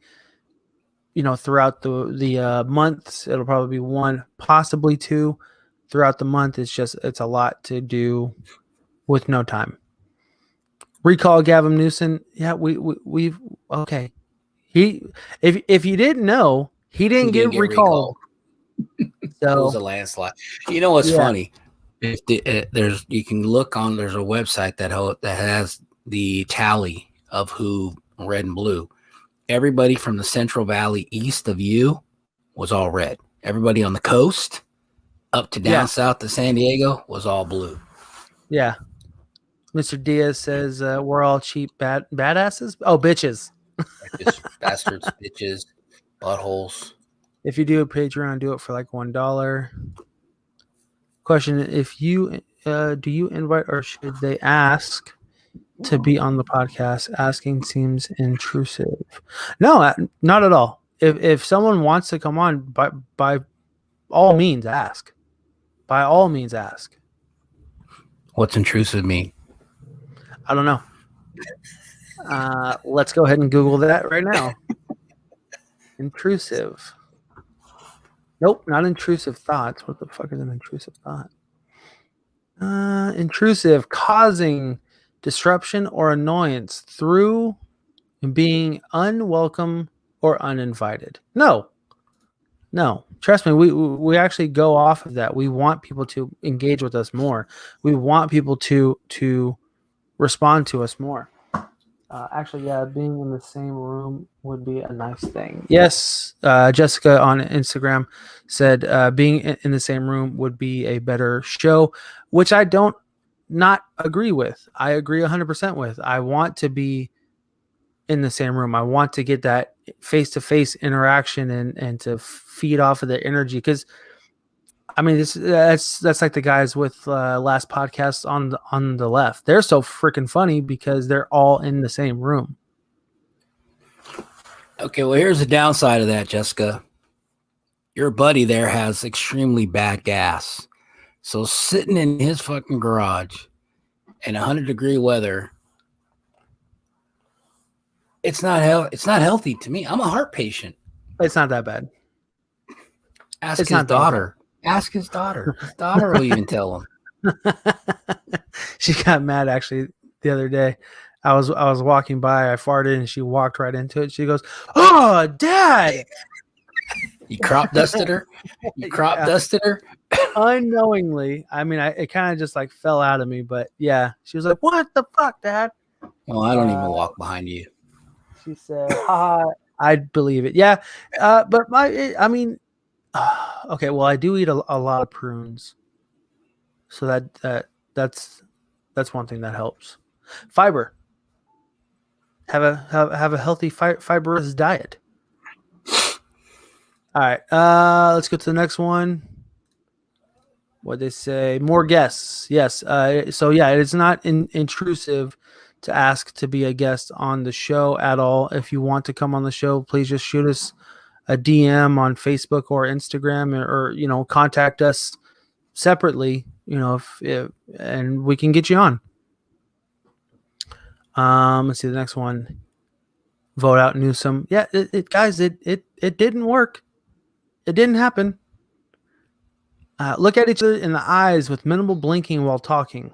throughout the months. It'll probably be 1, possibly 2 throughout the month. It's a lot to do with no time. Recall Gavin Newsom. Yeah, we've okay. If you didn't know, he didn't get recalled. So it was a landslide. You know what's funny? You can look on. There's a website that has the tally of who red and blue. Everybody from the Central Valley east of you was all red. Everybody on the coast up to down south to San Diego was all blue. Yeah. Mr. Diaz says we're all cheap badasses. Oh, bitches. Bastards, bitches, buttholes. If you do a Patreon, do it for like $1. Question: if you do you invite or should they ask to be on the podcast? Asking seems intrusive. No, not at all. If someone wants to come on, by all means ask. By all means ask. What's intrusive mean? I don't know. Let's go ahead and Google that right now. Intrusive. Nope, not intrusive thoughts. What the fuck is an intrusive thought? Intrusive, causing disruption or annoyance through being unwelcome or uninvited. No, trust me, we actually go off of that. We want people to engage with us more. We want people to respond to us more. Actually, yeah, being in the same room would be a nice thing. Yes, Jessica on Instagram said being in the same room would be a better show, which I don't not agree with. I agree 100% with. I want to be in the same room. I want to get that face-to-face interaction and to feed off of the energy, because I mean that's like the guys with last podcast on the left. They're so freaking funny because they're all in the same room. Okay, well, here's the downside of that, Jessica. Your buddy there has extremely bad gas. So sitting in his fucking garage in 100-degree weather, it's not healthy to me. I'm a heart patient. It's not that bad. Ask his daughter. Ask his daughter. His daughter will even tell him. She got mad actually the other day. I was walking by, I farted, and she walked right into it. She goes, "Oh, Dad!" You crop dusted her. Dusted her unknowingly. I mean, it kind of just like fell out of me, but yeah, she was like, "What the fuck, Dad?" Well, I don't even walk behind you. She said, "Ha, I believe it." Yeah, but I mean. Okay, well, I do eat a lot of prunes, so that's one thing that helps. Fiber. Have a healthy fibrous diet. All right, let's go to the next one. What they say? More guests. Yes. So yeah, it is not intrusive to ask to be a guest on the show at all. If you want to come on the show, please just shoot us a DM on Facebook or Instagram, or contact us separately, if and we can get you on. Let's see the next one. Vote out Newsom. Yeah, guys, it didn't work. It didn't happen. Look at each other in the eyes with minimal blinking while talking.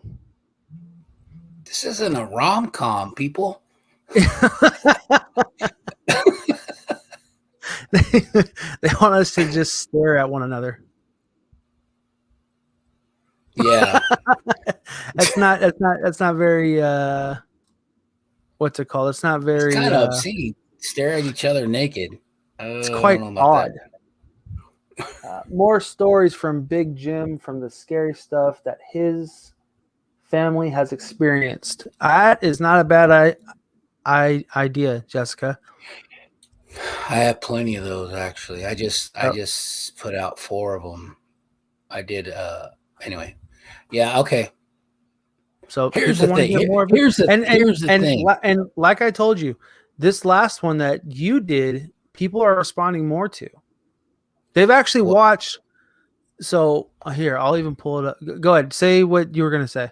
This isn't a rom-com, people. They want us to just stare at one another. Yeah. That's not very what's it called? It's not very, it's kind of obscene. Stare at each other naked. It's quite odd. More stories from Big Jim, from the scary stuff that his family has experienced. That is not a bad idea, Jessica. I have plenty of those, actually. I just put out 4 of them. I did. Anyway, yeah. Okay. So here's the thing. Here's the thing. And like I told you, this last one that you did, people are responding more to. They've actually watched. So here, I'll even pull it up. Go ahead. Say what you were going to say.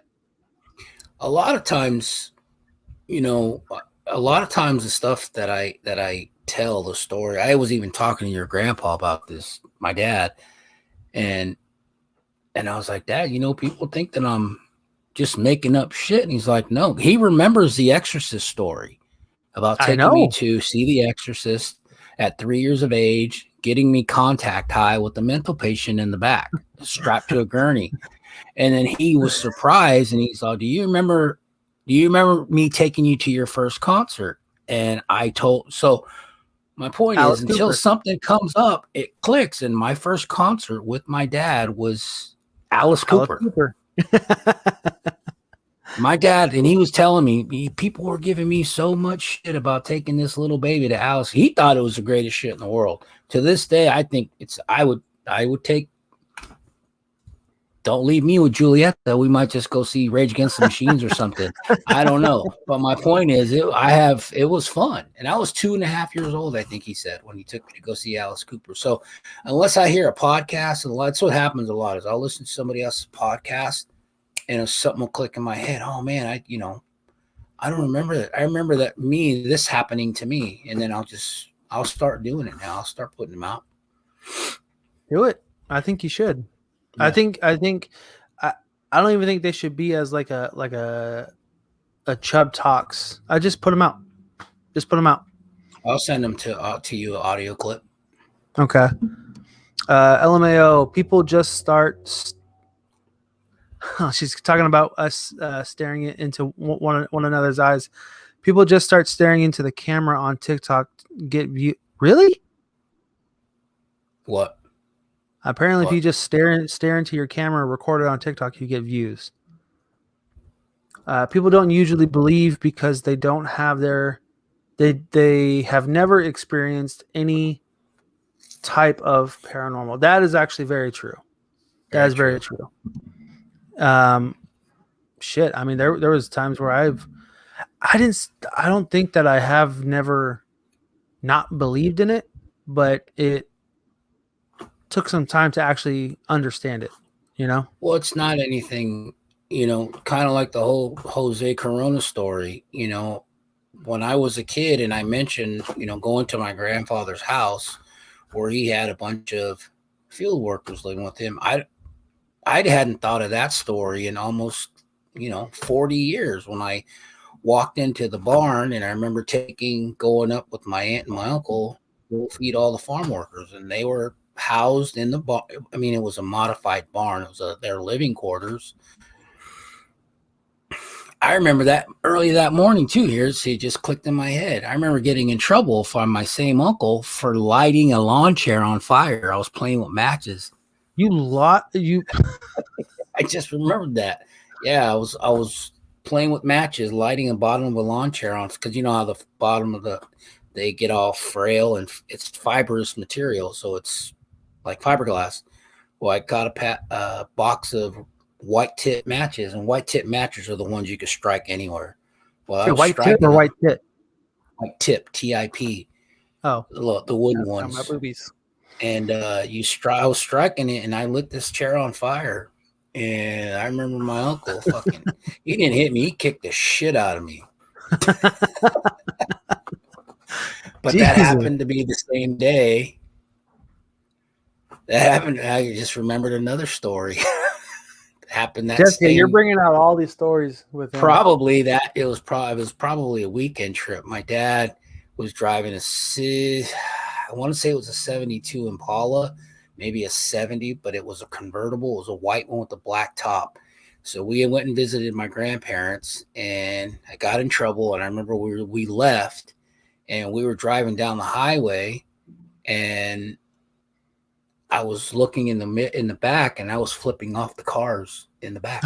A lot of times, the stuff that I tell the story. I was even talking to your grandpa about this, my dad, and I was like, Dad, people think that I'm just making up shit. And he's like, no, he remembers the Exorcist story about taking me to see the Exorcist at 3 years of age, getting me contact high with the mental patient in the back, strapped to a gurney. And then he was surprised, and he's like, do you remember me taking you to your first concert? And my point is, until something comes up, it clicks. And my first concert with my dad was Alice Cooper. My dad, and he was telling me, people were giving me so much shit about taking this little baby to Alice. He thought it was the greatest shit in the world. To this day, I think I would take. Don't leave me with Julieta. We might just go see Rage Against the Machines or something. I don't know. But my point is, it was fun. And I was 2.5 years old, I think he said, when he took me to go see Alice Cooper. So unless I hear a podcast, and that's what happens a lot, is I'll listen to somebody else's podcast and something will click in my head. Oh man, I don't remember that. I remember this happening to me, and then I'll start doing it now. I'll start putting them out. Do it. I think you should. Yeah. I think I don't even think they should be as like a Chubb Talks. I just put them out. Just put them out. I'll send them to you, an audio clip. Okay. LMAO, people just start. She's talking about us staring into one another's eyes. People just start staring into the camera on TikTok. Get view. Really? What? Apparently, if you just stare into your camera recorded on TikTok, you get views. People don't usually believe because they don't have they have never experienced any type of paranormal. That is actually very true. That is very true. Shit. I mean, there was times where I don't think that I have never not believed in it, but it took some time to actually understand it, you know? Well, it's not anything, kind of like the whole Jose Corona story, when I was a kid and I mentioned, going to my grandfather's house where he had a bunch of field workers living with him. I hadn't thought of that story in almost, 40 years when I walked into the barn, and I remember going up with my aunt and my uncle to feed all the farm workers, and they were housed in the barn. I mean, it was a modified barn. It was their living quarters. I remember that early that morning too. It just clicked in my head. I remember getting in trouble from my same uncle for lighting a lawn chair on fire. I was playing with matches. I just remembered that. Yeah, I was playing with matches, lighting the bottom of a lawn chair on, because you know how the bottom of they get all frail, and it's fibrous material, so it's like fiberglass. Well, I got a box of white tip matches, and white tip matches are the ones you can strike anywhere. Well, white tip or white tip? White tip, TIP. Oh, the wooden ones. My boobies. And I was striking it, and I lit this chair on fire. And I remember my uncle he didn't hit me. He kicked the shit out of me. But Jesus. That happened to be the same day. That happened. I just remembered another story. Happened that Jessica, you're bringing out all these stories with him. Probably that it was probably a weekend trip. My dad was driving I want to say it was a 72 Impala, maybe a 70, but it was a convertible. It was a white one with a black top. So we went and visited my grandparents, and I got in trouble. And I remember we left, and we were driving down the highway, and I was looking in the back, and I was flipping off the cars in the back.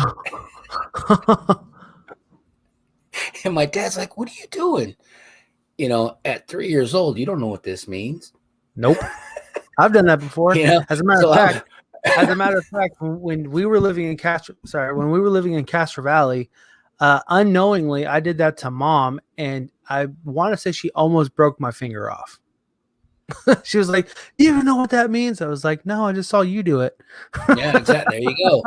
And my dad's like, "What are you doing?" At 3 years old, you don't know what this means. Nope. I've done that before. As a matter of fact, when we were living in Castro Valley, unknowingly, I did that to Mom, and I want to say she almost broke my finger off. She was like, "You even know what that means?" I was like, "No, I just saw you do it." Yeah, exactly. There you go.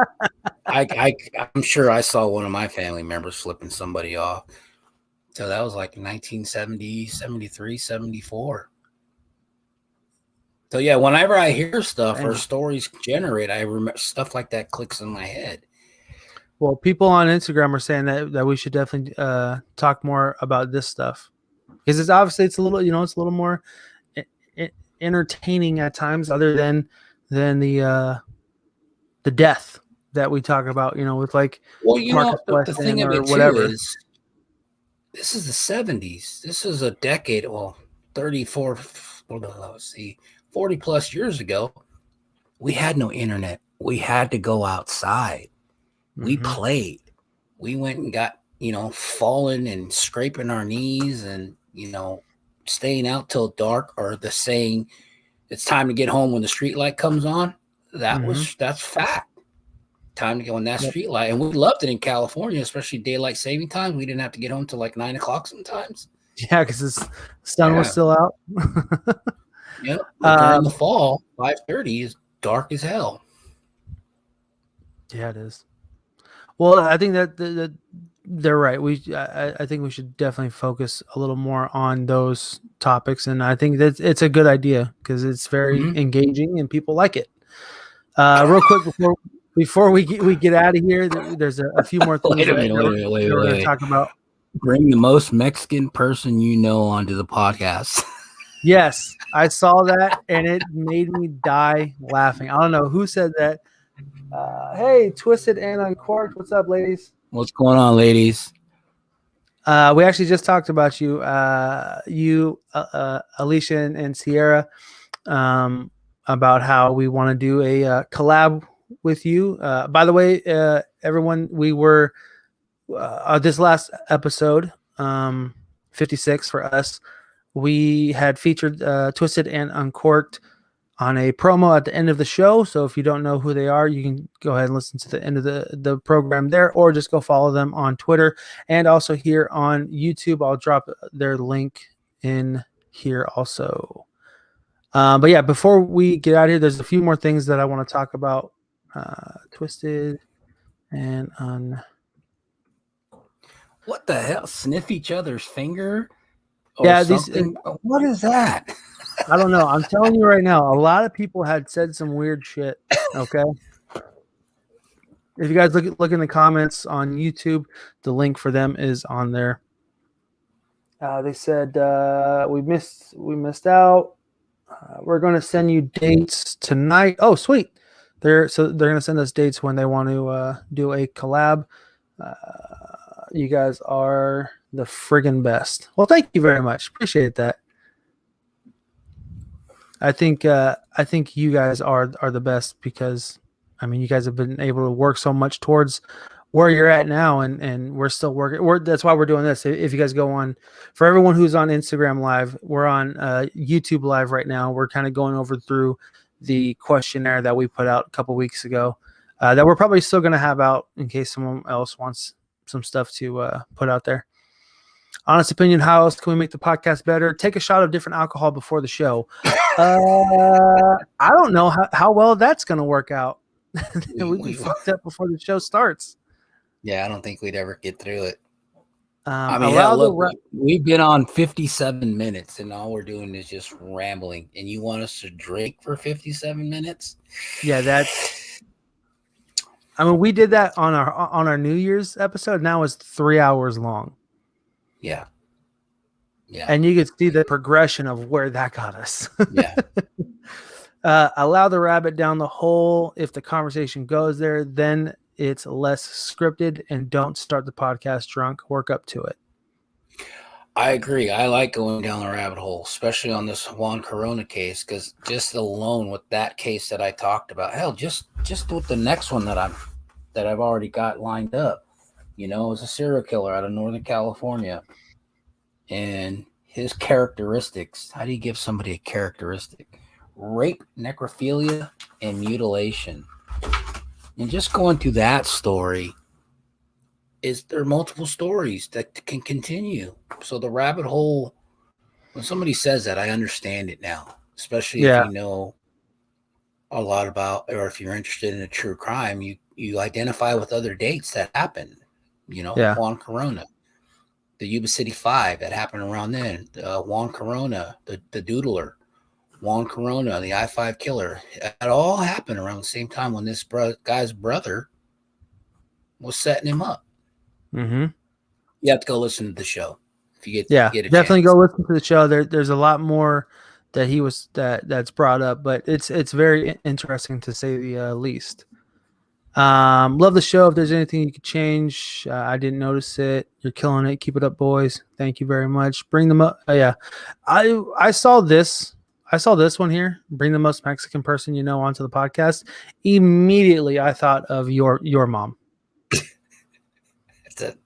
I'm sure I saw one of my family members flipping somebody off. So that was like 1970, 73, 74. So yeah, whenever I hear stuff or stories generate, I remember stuff like that clicks in my head. Well, people on Instagram are saying that we should definitely talk more about this stuff, because it's a little more entertaining at times, other than the death that we talk about, with like Marcus the thing of it whatever. Too is this is the 70s. This is a decade, 34, let's see, 40 plus years ago. We had no internet. We had to go outside. Mm-hmm. We played. We went and got, falling and scraping our knees and, staying out till dark, or the saying, it's time to get home when the street light comes on. That's fact. Time to go on that street light. And we loved it in California, especially daylight saving time. We didn't have to get home till like 9 o'clock sometimes. Yeah, because the sun was still out. Yep. During the fall, 5:30 is dark as hell. Yeah, it is. Well, I think that they're right. I think we should definitely focus a little more on those topics, and I think that it's a good idea because it's very engaging and people like it. Real quick before we get out of here, there's a few more things wait a that minute, we're going to talk about. Bring the most Mexican person you know onto the podcast. Yes, I saw that and it made me die laughing. I don't know who said that. Hey, Twisted and Uncorked. What's up, ladies? What's going on, ladies? We actually just talked about you, Alicia and Sierra, about how we want to do a collab with you. By the way, everyone, we were this last episode, 56 for us. We had featured Twisted and Uncorked on a promo at the end of the show. So if you don't know who they are, you can go ahead and listen to the end of the program there, or just go follow them on Twitter and also here on YouTube. I'll drop their link in here also. But yeah, before we get out of here, there's a few more things that I want to talk about. Twisted and what the hell? Sniff each other's finger? Yeah, what is that? I don't know. I'm telling you right now, a lot of people had said some weird shit. Okay. If you guys look in the comments on YouTube, the link for them is on there. They said we missed out. We're going to send you dates tonight. Oh, sweet. They're going to send us dates when they want to do a collab. You guys are the friggin' best. Well, thank you very much. Appreciate that. I think you guys are the best because, I mean, you guys have been able to work so much towards where you're at now, and we're still working. That's why we're doing this. If you guys go on, for everyone who's on Instagram Live, we're on YouTube Live right now. We're kind of going over through the questionnaire that we put out a couple weeks ago that we're probably still going to have out in case someone else wants some stuff to put out there. Honest opinion, how else can we make the podcast better? Take a shot of different alcohol before the show. I don't know how well that's going to work out. We'd be fucked up before the show starts. Yeah, I don't think we'd ever get through it. We've been on 57 minutes, and all we're doing is just rambling. And you want us to drink for 57 minutes? Yeah, we did that on our New Year's episode. Now it's 3 hours long. Yeah. And you could see the progression of where that got us. Yeah. Allow the rabbit down the hole. If the conversation goes there, then it's less scripted, and don't start the podcast drunk. Work up to it. I agree. I like going down the rabbit hole, especially on this Juan Corona case, because just alone with that case that I talked about, hell, just with the next one that I've already got lined up. You know, is a serial killer out of Northern California. And his characteristics, how do you give somebody a characteristic? Rape, necrophilia, and mutilation. And just going through that story, there are multiple stories that can continue. So the rabbit hole, when somebody says that, I understand it now. Especially if you know a lot about, or if you're interested in a true crime, you identify with other dates that happened. You know, Juan Corona, the Yuba City 5 that happened around then, Juan Corona, the Doodler, Juan Corona, the I-5 killer. It all happened around the same time when this guy's brother was setting him up. Mm-hmm. You have to go listen to the show if you get a definitely chance. go listen to the show. There's a lot more that that's brought up, but it's very interesting to say the least. Love the show. If there's anything you could change, I didn't notice it. You're killing it. Keep it up, boys. Thank you very much. Bring them up. I saw this. I saw this one here. Bring the most Mexican person you know onto the podcast. Immediately, I thought of your mom.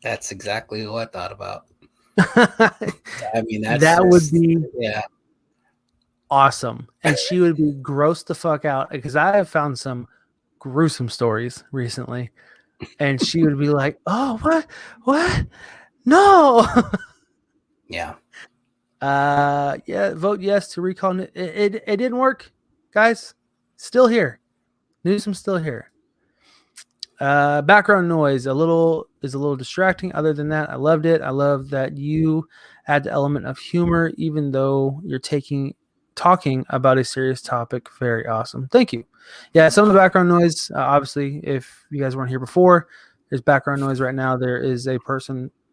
That's exactly who I thought about. I mean, that would be awesome, and she would be grossed the fuck out because I have found some gruesome stories recently, and she would be like, "Oh, what? No." Vote yes to recall. It didn't work, guys. Still here. Newsom's still here. Background noise is a little distracting. Other than that, I loved it. I love that you add the element of humor, even though you're talking about a serious topic. Very awesome. Thank you. Yeah, some of the background noise, obviously, if you guys weren't here before, there's background noise right now. There is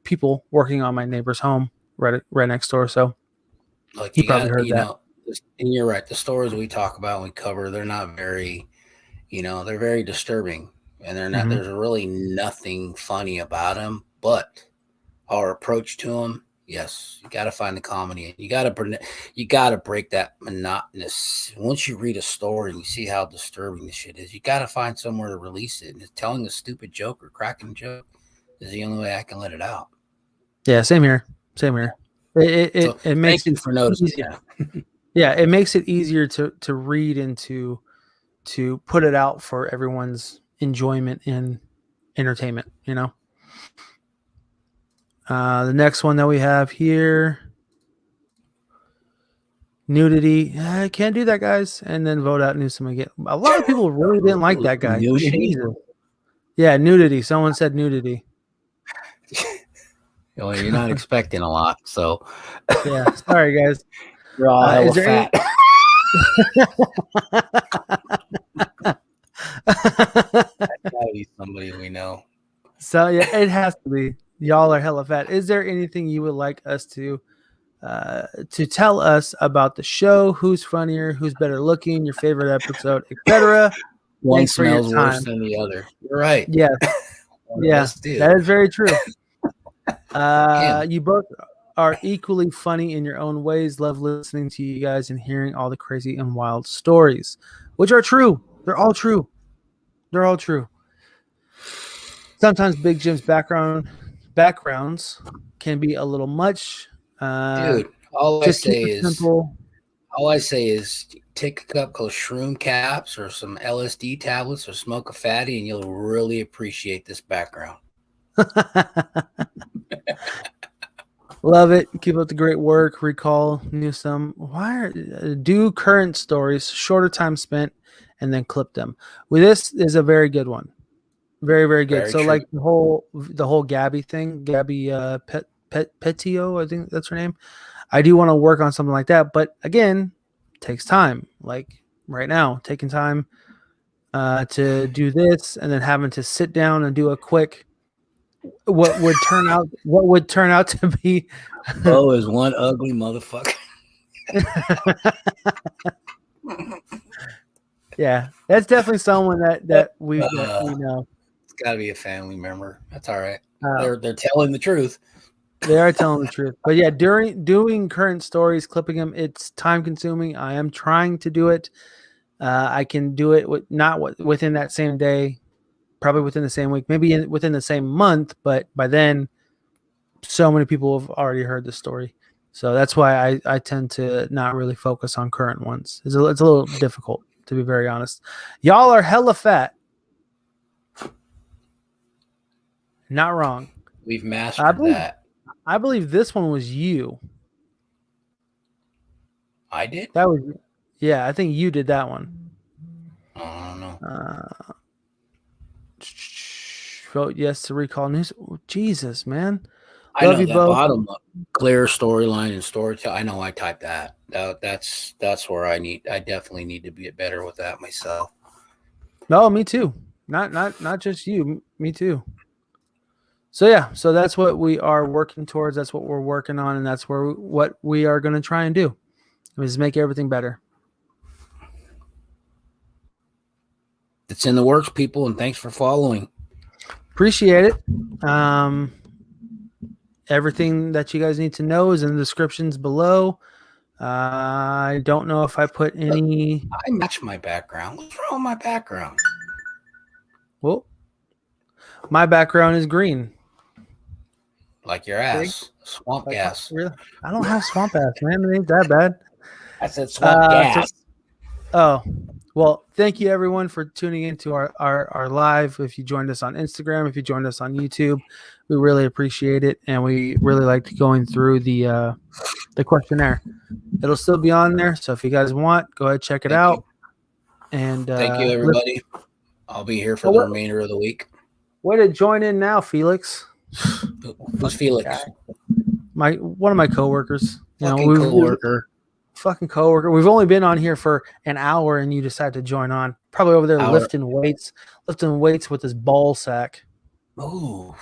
people working on my neighbor's home right next door. So like you probably heard that. And you're right. The stories we talk about, we cover, they're not very, they're very disturbing. And they're not. Mm-hmm. There's really nothing funny about them, but our approach to them, yes, you got to find the comedy. You got to break that monotonous. Once you read a story and you see how disturbing the shit is, you got to find somewhere to release it. And telling a stupid joke or cracking a joke is the only way I can let it out. Yeah, same here. It makes it for noticing. Yeah, it makes it easier to read and to put it out for everyone's enjoyment and entertainment, The next one that we have here, nudity. I can't do that, guys. And then vote out Newsom again. A lot of people really didn't like that guy. Nudity? Yeah, nudity. Someone said nudity. Well, you're not expecting a lot, so. Yeah, sorry, guys. You're all hella fat. That's gotta be somebody we know. So yeah, it has to be. Y'all are hella fat. Is there anything you would like us to tell us about the show? Who's funnier? Who's better looking? Your favorite episode, etc. One smells worse than the other. You're right. Yeah, yeah, that is very true. You both are equally funny in your own ways. Love listening to you guys and hearing all the crazy and wild stories, which are true. They're all true. They're all true. Sometimes Big Jim's backgrounds can be a little much. Dude, all I say is take a couple of shroom caps or some LSD tablets or smoke a fatty and you'll really appreciate this background. Love it. Keep up the great work. Recall Newsom. Do current stories, shorter time spent, and then clip them. Well, this is a very good one. Very, very good. Very so true. Like the whole Gabby thing, Gabby Petio, I think that's her name. I do want to work on something like that, but again, takes time. Like right now, taking time to do this and then having to sit down and do a quick what would turn out to be is one ugly motherfucker. Yeah, that's definitely someone that we know. It's got to be a family member. That's all right. They're telling the truth. They are telling the truth. But yeah, doing current stories, clipping them, it's time consuming. I am trying to do it. I can do it within that same day, probably within the same week, maybe within the same month. But by then, so many people have already heard the story. So that's why I tend to not really focus on current ones. It's a little difficult, to be very honest. Y'all are hella fat. Not wrong. We've mastered that. I believe this one was you. I did? That was, yeah, I think you did that one. I don't know. Vote yes to recall news. Oh, Jesus, man. I know that bottom clear storyline and storytelling. I know I typed that. That's where I definitely need to get better with that myself. No, me too. Not just you. Me too. So yeah, so that's what we are working towards. That's what we're working on, and that's what we are going to try and do is make everything better. It's in the works, people, and thanks for following. Appreciate it. Everything that you guys need to know is in the descriptions below. I don't know if I put any. I match my background. What's wrong with my background? Well, my background is green. Like your ass. Swamp gas. Really? I don't have swamp ass, man. It ain't that bad. I said swamp gas. Well, thank you everyone for tuning into our live. If you joined us on Instagram, if you joined us on YouTube, we really appreciate it, and we really liked going through the questionnaire. It'll still be on there, so if you guys want, go ahead check it out. And thank you everybody. I'll be here for the remainder of the week. Way to join in now, Felix. Who's Felix? One of my coworkers. Coworker. Fucking coworker. We've only been on here for an hour, and you decided to join on. Probably over there lifting weights with his ball sack. Oh.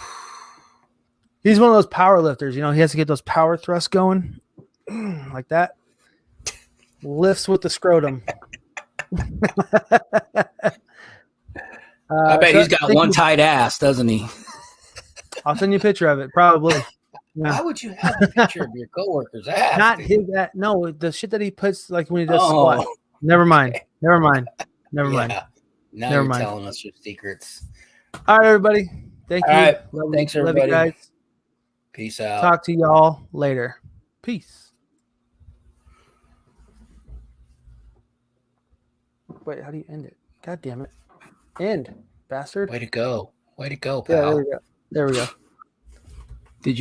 He's one of those power lifters. He has to get those power thrusts going like that. Lifts with the scrotum. I bet he's got one tight ass, doesn't he? I'll send you a picture of it, probably. Yeah. Why would you have a picture of your coworker's ass? Not his ass. No, the shit that he puts like when he does squat. Never mind. Never mind. Now you're telling us your secrets. All right, everybody. Thank you. All right. Thanks, everybody. Love you guys. Peace out. Talk to y'all later. Peace. Wait, how do you end it? God damn it. End, bastard. Way to go, pal. Yeah, there we go.